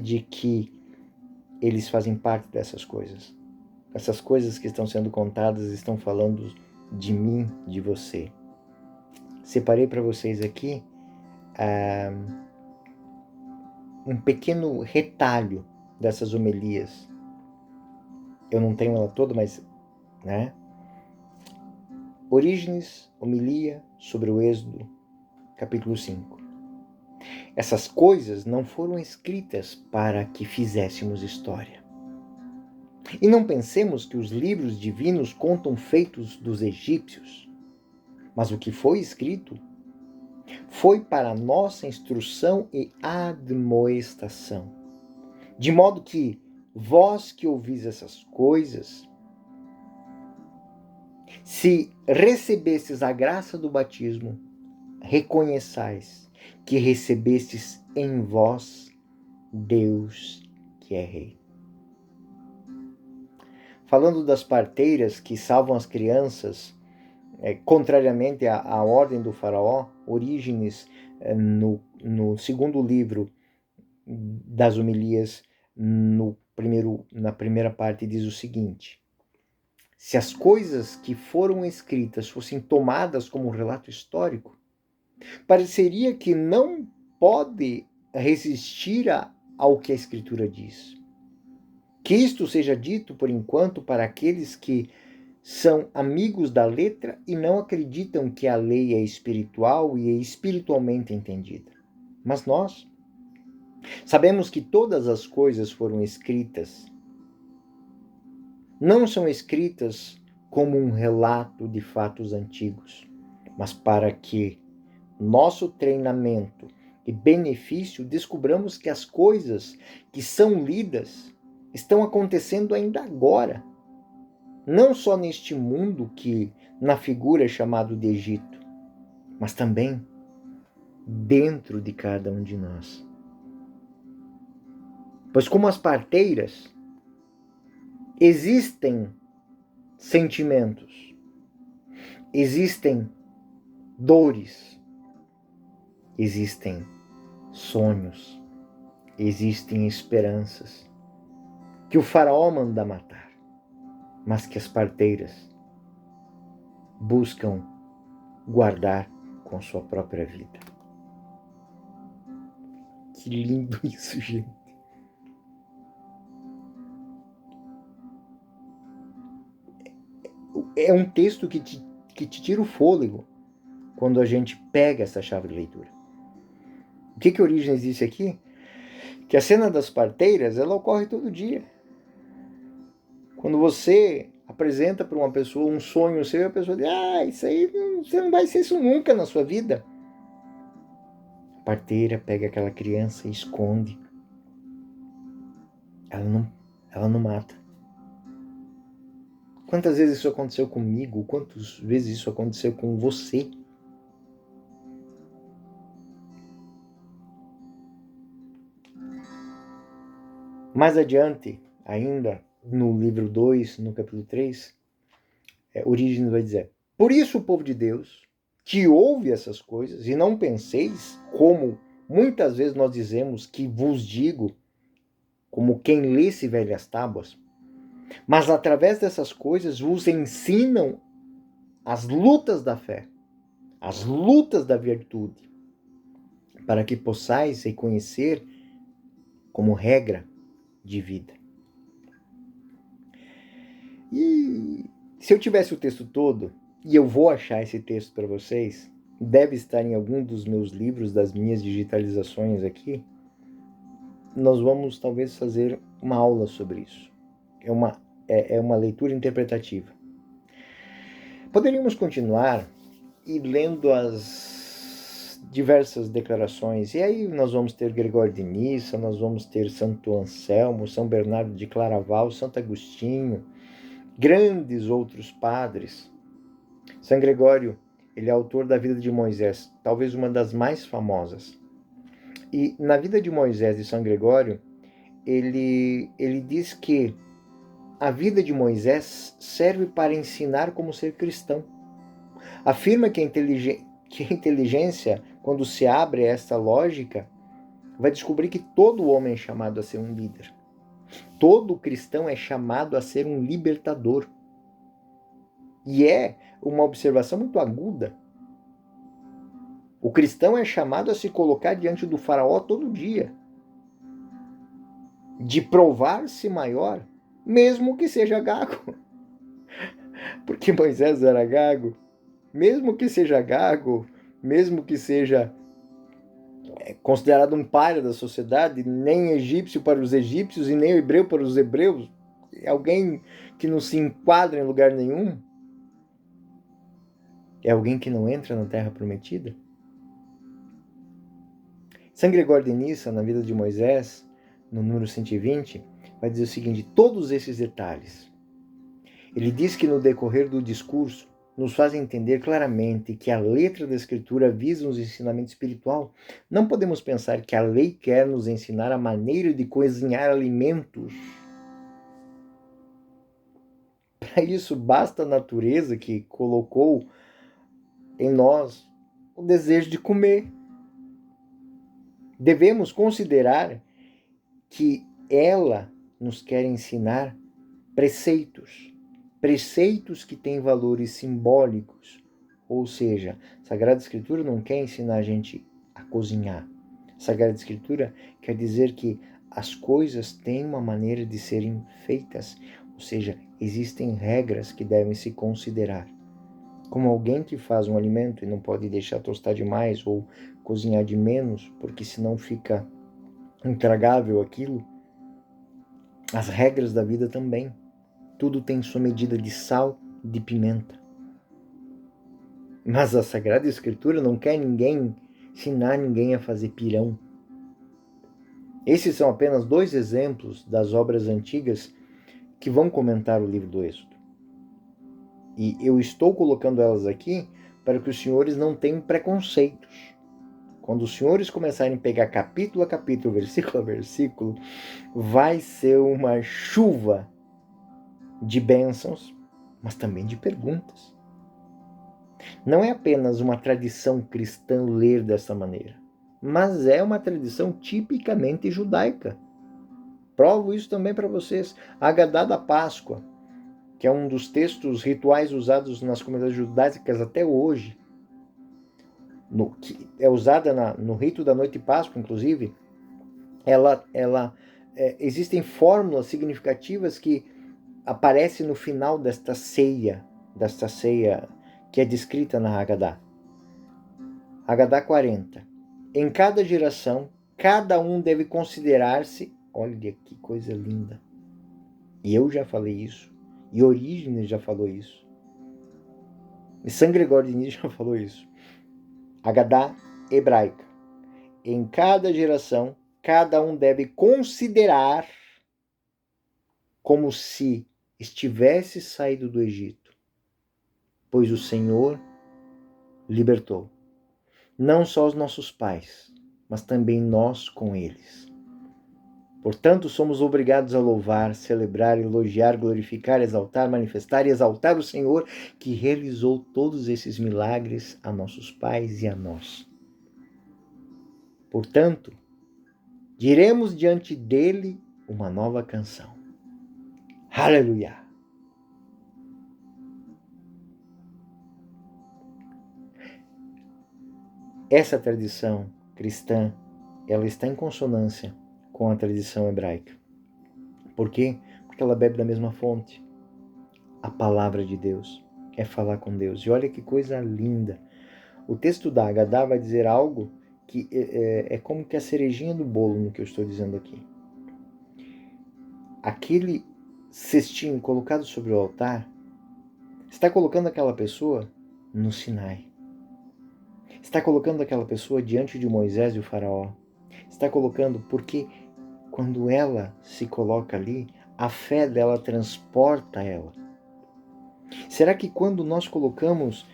de que eles fazem parte dessas coisas. Essas coisas que estão sendo contadas estão falando de mim, de você. Separei para vocês aqui um pequeno retalho dessas homilias. Eu não tenho ela toda, mas, né? Orígenes, homilia sobre o Êxodo, capítulo 5. Essas coisas não foram escritas para que fizéssemos história. E não pensemos que os livros divinos contam feitos dos egípcios, mas o que foi escrito foi para nossa instrução e admoestação, de modo que vós que ouvis essas coisas, se recebestes a graça do batismo, reconheçais que recebestes em vós Deus que é Rei. Falando das parteiras que salvam as crianças, contrariamente à ordem do faraó, Orígenes, no segundo livro das homilias, na primeira parte, diz o seguinte: se as coisas que foram escritas fossem tomadas como um relato histórico, pareceria que não pode resistir ao que a Escritura diz. Que isto seja dito, por enquanto, para aqueles que são amigos da letra e não acreditam que a lei é espiritual e é espiritualmente entendida. Mas nós sabemos que todas as coisas foram escritas. Não são escritas como um relato de fatos antigos, mas para que nosso treinamento e benefício descobramos que as coisas que são lidas estão acontecendo ainda agora, não só neste mundo que na figura é chamado de Egito, mas também dentro de cada um de nós. Pois como as parteiras, existem sentimentos, existem dores, existem sonhos, existem esperanças que o faraó manda matar, mas que as parteiras buscam guardar com sua própria vida. Que lindo isso, gente. É um texto que te tira o fôlego quando a gente pega essa chave de leitura. O que Orígenes disse aqui? Que a cena das parteiras, ela ocorre todo dia. Quando você apresenta para uma pessoa um sonho seu, a pessoa diz: isso aí, você não vai ser isso nunca na sua vida. A parteira pega aquela criança e esconde. Ela não mata. Quantas vezes isso aconteceu comigo? Quantas vezes isso aconteceu com você? Mais adiante, ainda, no livro 2, no capítulo 3, Orígenes vai dizer: por isso o povo de Deus, que ouve essas coisas, e não penseis, como muitas vezes nós dizemos que vos digo, como quem lê-se velhas tábuas, mas através dessas coisas vos ensinam as lutas da fé, as lutas da virtude, para que possais reconhecer como regra de vida. E se eu tivesse o texto todo, e eu vou achar esse texto para vocês, deve estar em algum dos meus livros, das minhas digitalizações aqui, nós vamos talvez fazer uma aula sobre isso. É uma leitura interpretativa. Poderíamos continuar e lendo as diversas declarações. E aí nós vamos ter Gregório de Nissa, nós vamos ter Santo Anselmo, São Bernardo de Claraval, Santo Agostinho, grandes outros padres. São Gregório, ele é autor da vida de Moisés, talvez uma das mais famosas. E na vida de Moisés e São Gregório, ele diz que a vida de Moisés serve para ensinar como ser cristão. Afirma que a inteligência, quando se abre a esta lógica, vai descobrir que todo homem é chamado a ser um líder. Todo cristão é chamado a ser um libertador. E é uma observação muito aguda. O cristão é chamado a se colocar diante do faraó todo dia, de provar-se maior, mesmo que seja gago. Porque Moisés era gago. Mesmo que seja gago, mesmo que seja considerado um pária da sociedade, nem egípcio para os egípcios e nem hebreu para os hebreus, alguém que não se enquadra em lugar nenhum, é alguém que não entra na terra prometida. São Gregório de Nissa, na vida de Moisés, no número 120, vai dizer o seguinte: todos esses detalhes. Ele diz que no decorrer do discurso nos faz entender claramente que a letra da Escritura visa um ensinamento espiritual. Não podemos pensar que a lei quer nos ensinar a maneira de cozinhar alimentos. Para isso, basta a natureza que colocou em nós o desejo de comer. Devemos considerar que ela nos quer ensinar preceitos que têm valores simbólicos. Ou seja, a Sagrada Escritura não quer ensinar a gente a cozinhar. A Sagrada Escritura quer dizer que as coisas têm uma maneira de serem feitas, ou seja, existem regras que devem se considerar. Como alguém que faz um alimento e não pode deixar tostar demais ou cozinhar de menos, porque senão fica intragável aquilo, as regras da vida também. Tudo tem sua medida de sal e de pimenta. Mas a Sagrada Escritura não quer ensinar ninguém a fazer pirão. Esses são apenas 2 exemplos das obras antigas que vão comentar o livro do Êxodo. E eu estou colocando elas aqui para que os senhores não tenham preconceitos. Quando os senhores começarem a pegar capítulo a capítulo, versículo a versículo, vai ser uma chuva de bênçãos, mas também de perguntas. Não é apenas uma tradição cristã ler dessa maneira, mas é uma tradição tipicamente judaica. Provo isso também para vocês. A Agadá da Páscoa, que é um dos textos rituais usados nas comunidades judaicas até hoje, que é usada no rito da noite de Páscoa, inclusive, existem fórmulas significativas que aparecem no final desta ceia que é descrita na Haggadah. Haggadah 40. Em cada geração, cada um deve considerar-se, olha que coisa linda, e eu já falei isso, e Orígenes já falou isso, e São Gregório de Nissa já falou isso. Haggadah hebraica. Em cada geração, cada um deve considerar como se estivesse saído do Egito, pois o Senhor libertou não só os nossos pais, mas também nós com eles. Portanto, somos obrigados a louvar, celebrar, elogiar, glorificar, exaltar, manifestar e exaltar o Senhor que realizou todos esses milagres a nossos pais e a nós. Portanto, diremos diante dele uma nova canção. Aleluia! Essa tradição cristã, ela está em consonância com a tradição hebraica. Por quê? Porque ela bebe da mesma fonte. A palavra de Deus é falar com Deus. E olha que coisa linda. O texto da Haggadah vai dizer algo que é como que a cerejinha do bolo no que eu estou dizendo aqui. Aquele cestinho colocado sobre o altar está colocando aquela pessoa no Sinai. Está colocando aquela pessoa diante de Moisés e o faraó. Está colocando porque quando ela se coloca ali, a fé dela transporta ela. Será que quando nós colocamos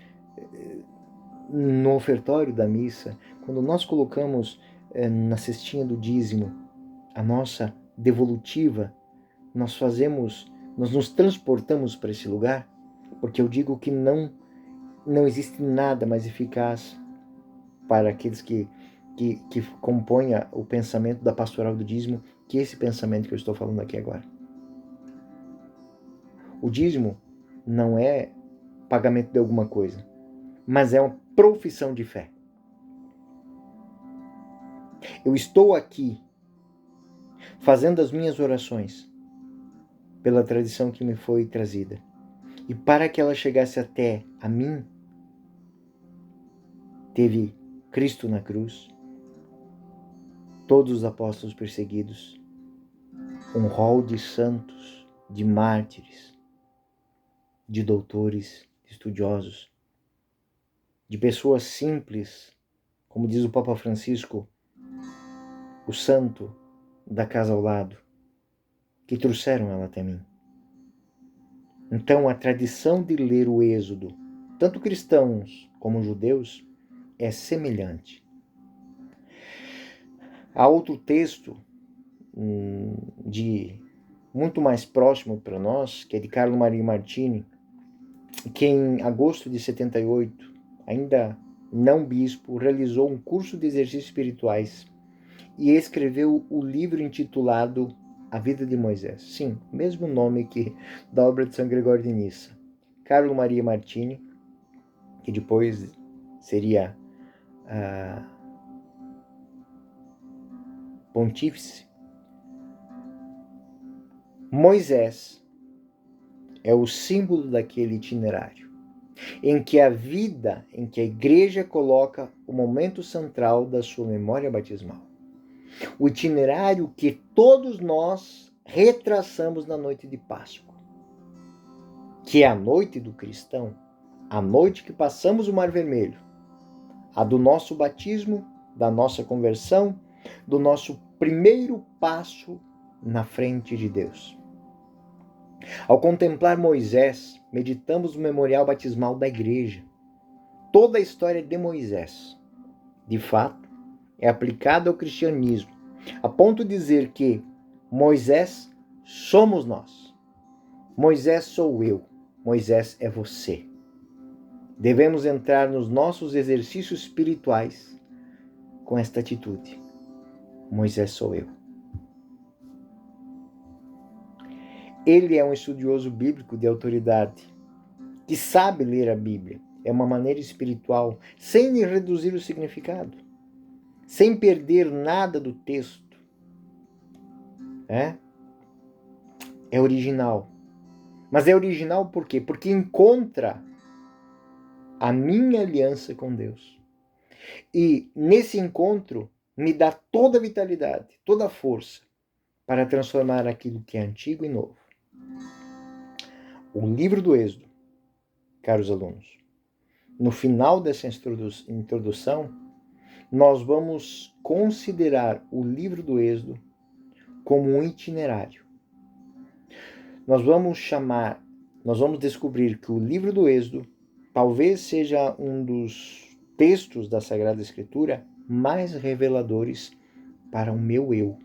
no ofertório da missa, quando nós colocamos na cestinha do dízimo a nossa devolutiva, nós nos transportamos para esse lugar? Porque eu digo que não existe nada mais eficaz para aqueles que compõem o pensamento da pastoral do dízimo que esse pensamento que eu estou falando aqui agora. O dízimo não é pagamento de alguma coisa, mas é uma profissão de fé. Eu estou aqui fazendo as minhas orações pela tradição que me foi trazida. E para que ela chegasse até a mim, teve Cristo na cruz, todos os apóstolos perseguidos, um rol de santos, de mártires, de doutores, de estudiosos, de pessoas simples, como diz o Papa Francisco, o santo da casa ao lado, que trouxeram ela até mim. Então, a tradição de ler o Êxodo, tanto cristãos como judeus, é semelhante. Há outro texto de muito mais próximo para nós, que é de Carlo Maria Martini, que em agosto de 78, ainda não bispo, realizou um curso de exercícios espirituais e escreveu o livro intitulado A Vida de Moisés. Sim, mesmo nome que da obra de São Gregório de Nissa. Carlo Maria Martini, que depois seria pontífice. Moisés é o símbolo daquele itinerário em que a vida, em que a igreja coloca o momento central da sua memória batismal. O itinerário que todos nós retraçamos na noite de Páscoa, que é a noite do cristão, a noite que passamos o Mar Vermelho, a do nosso batismo, da nossa conversão, do nosso primeiro passo na frente de Deus. Ao contemplar Moisés, meditamos no memorial batismal da igreja. Toda a história de Moisés, de fato, é aplicada ao cristianismo, a ponto de dizer que Moisés somos nós. Moisés sou eu. Moisés é você. Devemos entrar nos nossos exercícios espirituais com esta atitude. Moisés sou eu. Ele é um estudioso bíblico de autoridade, que sabe ler a Bíblia. É uma maneira espiritual, sem reduzir o significado, sem perder nada do texto. É original. Mas é original por quê? Porque encontra a minha aliança com Deus. E nesse encontro me dá toda a vitalidade, toda a força para transformar aquilo que é antigo em novo. O livro do Êxodo, caros alunos, no final dessa introdução, nós vamos considerar o livro do Êxodo como um itinerário. Nós vamos descobrir que o livro do Êxodo talvez seja um dos textos da Sagrada Escritura mais reveladores para o meu eu,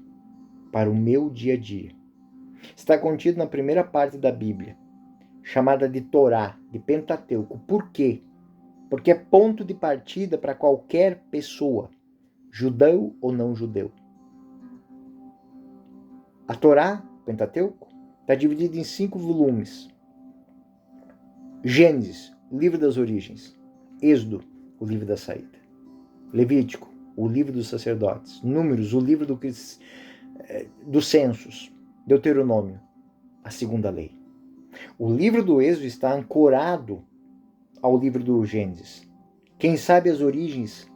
para o meu dia a dia. Está contido na primeira parte da Bíblia, chamada de Torá, de Pentateuco. Por quê? Porque é ponto de partida para qualquer pessoa, judeu ou não judeu. A Torá, Pentateuco, está dividida em 5 volumes. Gênesis, o livro das origens. Êxodo, o livro da saída. Levítico, o livro dos sacerdotes. Números, o livro dos censos. Deuteronômio, a segunda lei. O livro do Êxodo está ancorado ao livro do Gênesis. Quem sabe as origens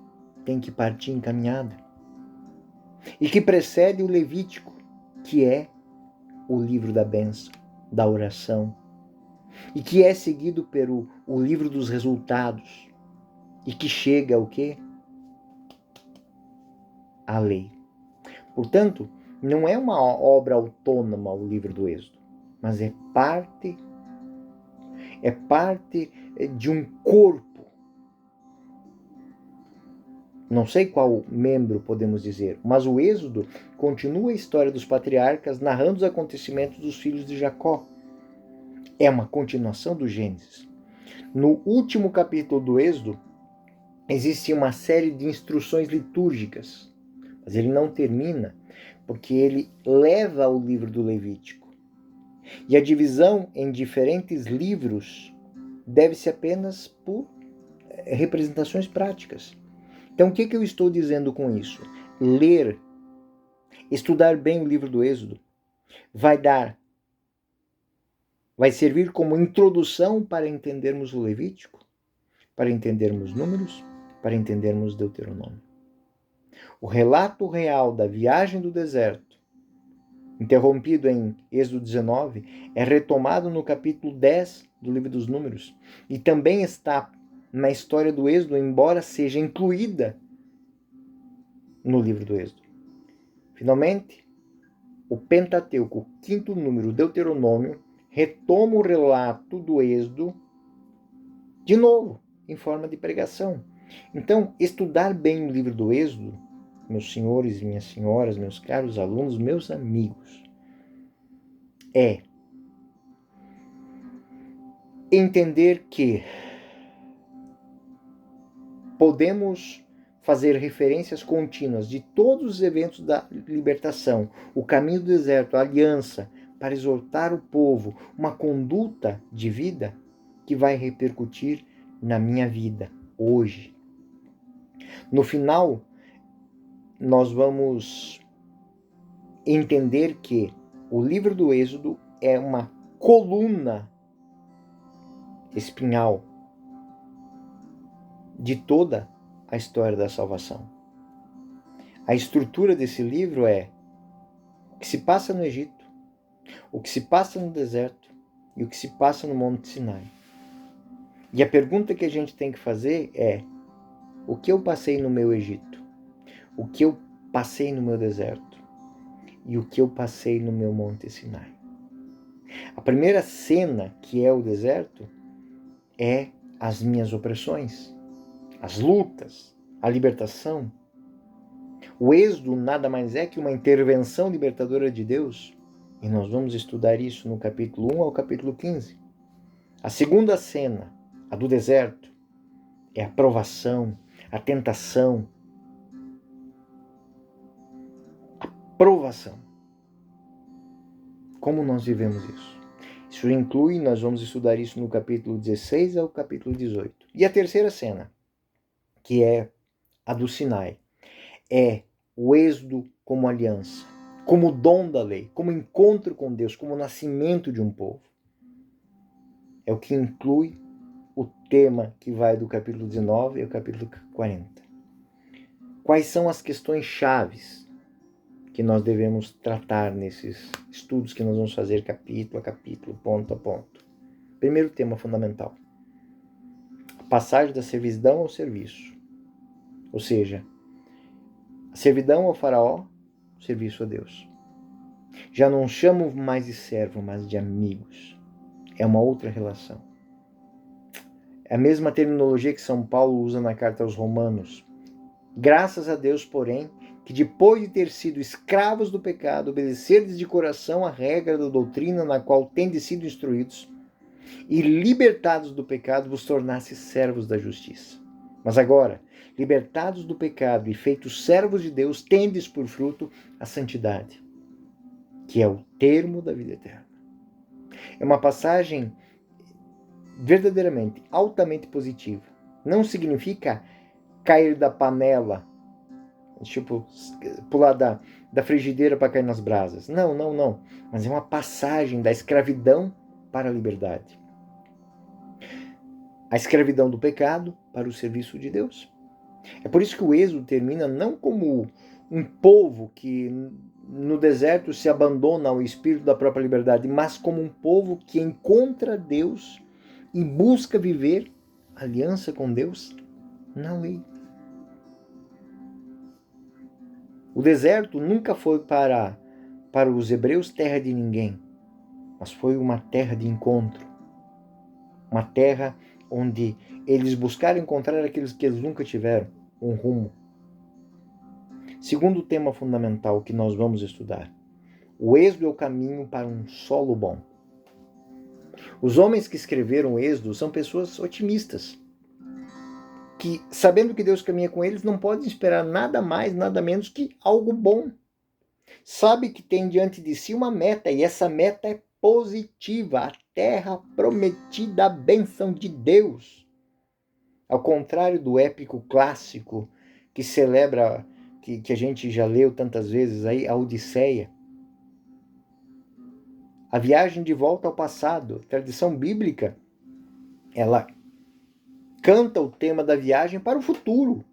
tem que partir em caminhada. E que precede o Levítico, que é o livro da bênção, da oração. E que é seguido pelo o livro dos resultados, e que chega ao quê? A lei. Portanto, não é uma obra autônoma o livro do Êxodo, mas é parte de um corpo. Não sei qual membro podemos dizer, mas o Êxodo continua a história dos patriarcas, narrando os acontecimentos dos filhos de Jacó. É uma continuação do Gênesis. No último capítulo do Êxodo, existe uma série de instruções litúrgicas, mas ele não termina, porque ele leva o livro do Levítico. E a divisão em diferentes livros deve-se apenas por representações práticas. Então, o que eu estou dizendo com isso? Ler, estudar bem o livro do Êxodo, vai servir como introdução para entendermos o Levítico, para entendermos Números, para entendermos Deuteronômio. O relato real da viagem do deserto, interrompido em Êxodo 19, é retomado no capítulo 10 do livro dos Números e também está na história do Êxodo, embora seja incluída no livro do Êxodo. Finalmente, o Pentateuco, o quinto número, Deuteronômio, retoma o relato do Êxodo de novo, em forma de pregação. Então, estudar bem o livro do Êxodo, meus senhores e minhas senhoras, meus caros alunos, meus amigos, é entender que podemos fazer referências contínuas de todos os eventos da libertação, o caminho do deserto, a aliança, para exortar o povo, uma conduta de vida que vai repercutir na minha vida hoje. No final, nós vamos entender que o livro do Êxodo é uma coluna espinhal de toda a história da salvação. A estrutura desse livro é o que se passa no Egito, o que se passa no deserto e o que se passa no Monte Sinai. E a pergunta que a gente tem que fazer é: o que eu passei no meu Egito? O que eu passei no meu deserto? E o que eu passei no meu Monte Sinai? A primeira cena, que é o deserto, é as minhas opressões, as lutas, a libertação. O Êxodo nada mais é que uma intervenção libertadora de Deus, e nós vamos estudar isso no capítulo 1 ao capítulo 15. A segunda cena, a do deserto, é a provação, a tentação, a provação. Como nós vivemos isso? Isso inclui, nós vamos estudar isso no capítulo 16 ao capítulo 18. E a terceira cena, que é a do Sinai, é o Êxodo como aliança, como dom da lei, como encontro com Deus, como nascimento de um povo. É o que inclui o tema que vai do capítulo 19 ao capítulo 40. Quais são as questões chaves que nós devemos tratar nesses estudos que nós vamos fazer capítulo a capítulo, ponto a ponto? Primeiro tema fundamental: a passagem da servidão ao serviço. Ou seja, a servidão ao faraó, o serviço a Deus. Já não chamo mais de servo, mas de amigos. É uma outra relação. É a mesma terminologia que São Paulo usa na carta aos Romanos. Graças a Deus, porém, que depois de ter sido escravos do pecado, obedecerdes de coração a regra da doutrina na qual tendes sido instruídos, e libertados do pecado, vos tornastes servos da justiça. Mas agora, libertados do pecado e feitos servos de Deus, tendes por fruto a santidade, que é o termo da vida eterna. É uma passagem verdadeiramente, altamente positiva. Não significa cair da panela, tipo, pular da frigideira para cair nas brasas. Não. Mas é uma passagem da escravidão para a liberdade. A escravidão do pecado para o serviço de Deus. É por isso que o Êxodo termina não como um povo que no deserto se abandona ao espírito da própria liberdade, mas como um povo que encontra Deus e busca viver aliança com Deus Na lei. O deserto nunca foi para os hebreus terra de ninguém, mas foi uma terra de encontro. Uma terra onde eles buscaram encontrar aqueles que eles nunca tiveram, um rumo. Segundo tema fundamental que nós vamos estudar, o êxodo é o caminho para um solo bom. Os homens que escreveram o êxodo são pessoas otimistas, que, sabendo que Deus caminha com eles, não podem esperar nada mais, nada menos que algo bom. Sabe que tem diante de si uma meta, e essa meta é positiva, a terra prometida, a bênção de Deus. Ao contrário do épico clássico que celebra, que a gente já leu tantas vezes aí, a Odisseia. A viagem de volta ao passado, a tradição bíblica, ela canta o tema da viagem para o futuro.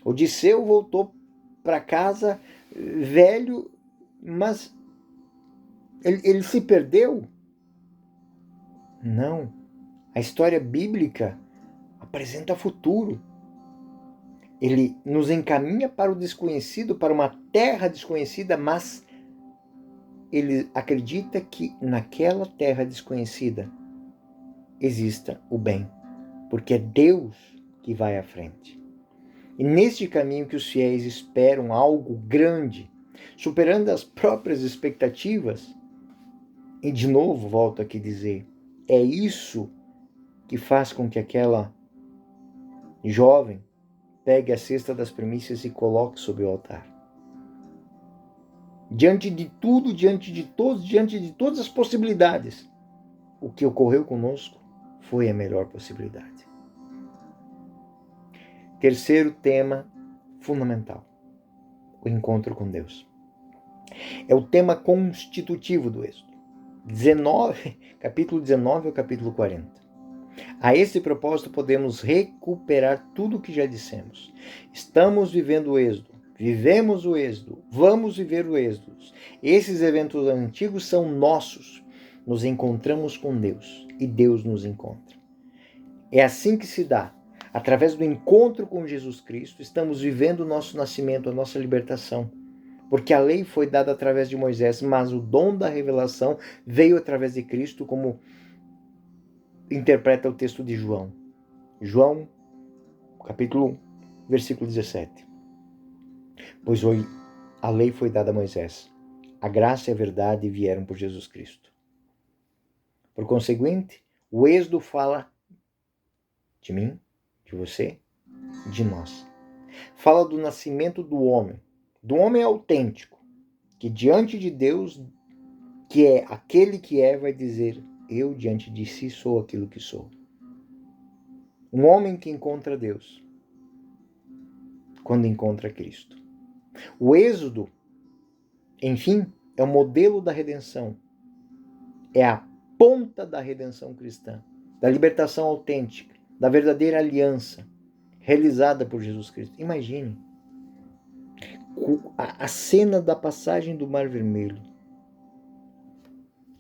Odisseu voltou para casa velho, mas ele se perdeu? Não. A história bíblica apresenta futuro. Ele nos encaminha para o desconhecido, para uma terra desconhecida, mas ele acredita que naquela terra desconhecida exista o bem, porque é Deus que vai à frente. E neste caminho que os fiéis esperam algo grande, superando as próprias expectativas, e de novo volto aqui a dizer, é isso que faz com que aquela jovem pegue a cesta das primícias e coloque sobre o altar. Diante de tudo, diante de todos, diante de todas as possibilidades, o que ocorreu conosco foi a melhor possibilidade. Terceiro tema fundamental, o encontro com Deus. É o tema constitutivo do Êxodo. Capítulo 19 ao capítulo 40. A esse propósito podemos recuperar tudo o que já dissemos. Estamos vivendo o Êxodo, vivemos o Êxodo, vamos viver o Êxodo. Esses eventos antigos são nossos. Nos encontramos com Deus e Deus nos encontra. É assim que se dá. Através do encontro com Jesus Cristo, estamos vivendo o nosso nascimento, a nossa libertação. Porque a lei foi dada através de Moisés, mas o dom da revelação veio através de Cristo, como interpreta o texto de João. João, capítulo 1, versículo 17. Pois a lei foi dada a Moisés. A graça e a verdade vieram por Jesus Cristo. Por conseguinte, o Êxodo fala de mim, de você, de nós. Fala do nascimento do homem autêntico, que diante de Deus, que é aquele que é, vai dizer, eu diante de si sou aquilo que sou. Um homem que encontra Deus quando encontra Cristo. O Êxodo, enfim, é o modelo da redenção. É a ponta da redenção cristã, da libertação autêntica, da verdadeira aliança realizada por Jesus Cristo. Imagine a cena da passagem do Mar Vermelho.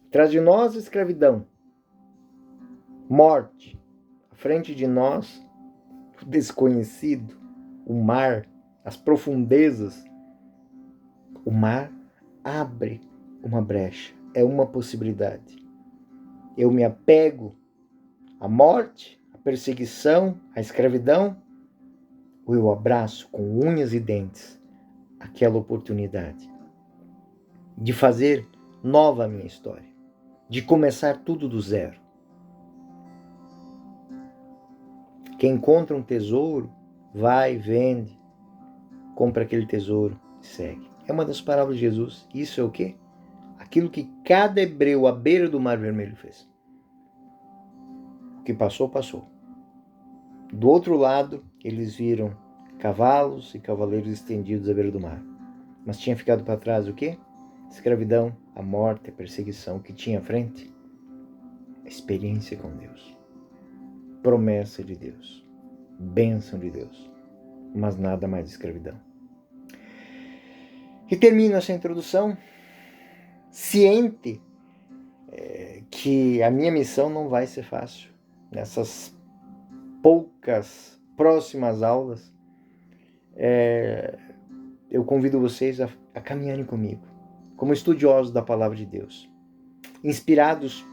Traz de nós a escravidão, morte. À frente de nós, o desconhecido, o mar, as profundezas. O mar abre uma brecha, é uma possibilidade. Eu me apego à morte, à perseguição, à escravidão, ou eu abraço com unhas e dentes aquela oportunidade de fazer nova a minha história, de começar tudo do zero. Quem encontra um tesouro, vai, vende, compra aquele tesouro e segue. É uma das parábolas de Jesus. Isso é o quê? Aquilo que cada hebreu à beira do Mar Vermelho fez. O que passou, passou. Do outro lado, eles viram cavalos e cavaleiros estendidos à beira do mar. Mas tinha ficado para trás o quê? A escravidão, a morte, a perseguição. Que tinha à frente? A experiência com Deus. Promessa de Deus. Bênção de Deus. Mas nada mais de escravidão. E termino essa introdução ciente que a minha missão não vai ser fácil. Nessas poucas próximas aulas, eu convido vocês a caminharem comigo, como estudiosos da Palavra de Deus, inspirados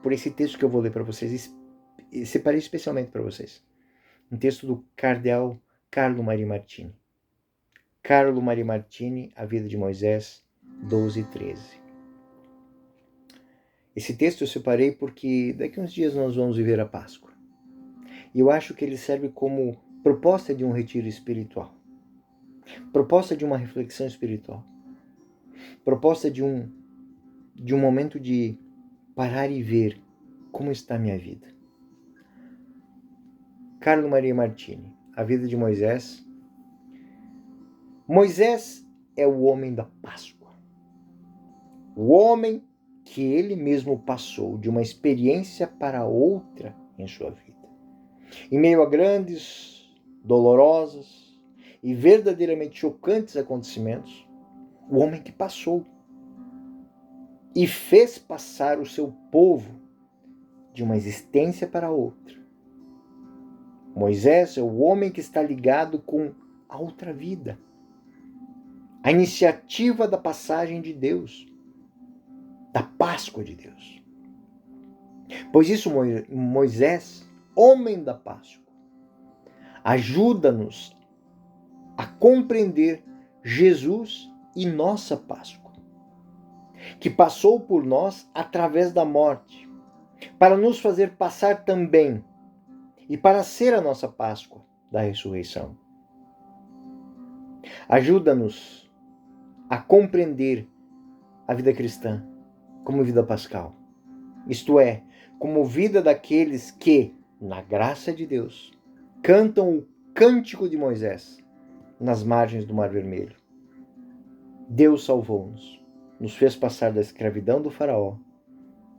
por esse texto que eu vou ler para vocês, e separei especialmente para vocês. Um texto do cardeal Carlo Maria Martini. Carlo Maria Martini, A Vida de Moisés, 12 e 13. Esse texto eu separei porque daqui a uns dias nós vamos viver a Páscoa. E eu acho que ele serve como proposta de um retiro espiritual. Proposta de uma reflexão espiritual. Proposta de um momento de parar e ver como está a minha vida. Carlo Maria Martini, A Vida de Moisés. Moisés é o homem da Páscoa. O homem que ele mesmo passou de uma experiência para outra em sua vida. Em meio a grandes, dolorosos e verdadeiramente chocantes acontecimentos, o homem que passou e fez passar o seu povo de uma existência para outra. Moisés é o homem que está ligado com a outra vida, a iniciativa da passagem de Deus, da Páscoa de Deus. Pois isso, Moisés, homem da Páscoa, ajuda-nos a compreender Jesus e nossa Páscoa, que passou por nós através da morte, para nos fazer passar também e para ser a nossa Páscoa da ressurreição. Ajuda-nos a compreender a vida cristã como vida pascal, isto é, como vida daqueles que, na graça de Deus, cantam o cântico de Moisés nas margens do Mar Vermelho. Deus salvou-nos, nos fez passar da escravidão do faraó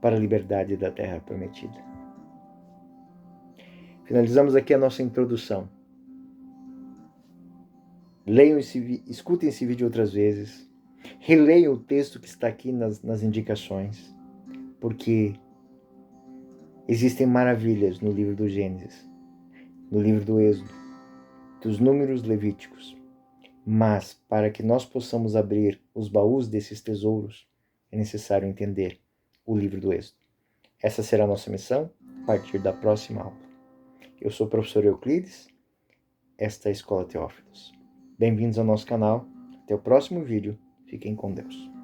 para a liberdade da terra prometida. Finalizamos aqui a nossa introdução. Escutem esse vídeo outras vezes. Releiam o texto que está aqui nas indicações, porque existem maravilhas no livro do Gênesis, no livro do Êxodo, dos Números Levíticos. Mas, para que nós possamos abrir os baús desses tesouros, é necessário entender o livro do Êxodo. Essa será a nossa missão a partir da próxima aula. Eu sou o professor Euclides, esta é a Escola Teófilos. Bem-vindos ao nosso canal. Até o próximo vídeo. Fiquem com Deus.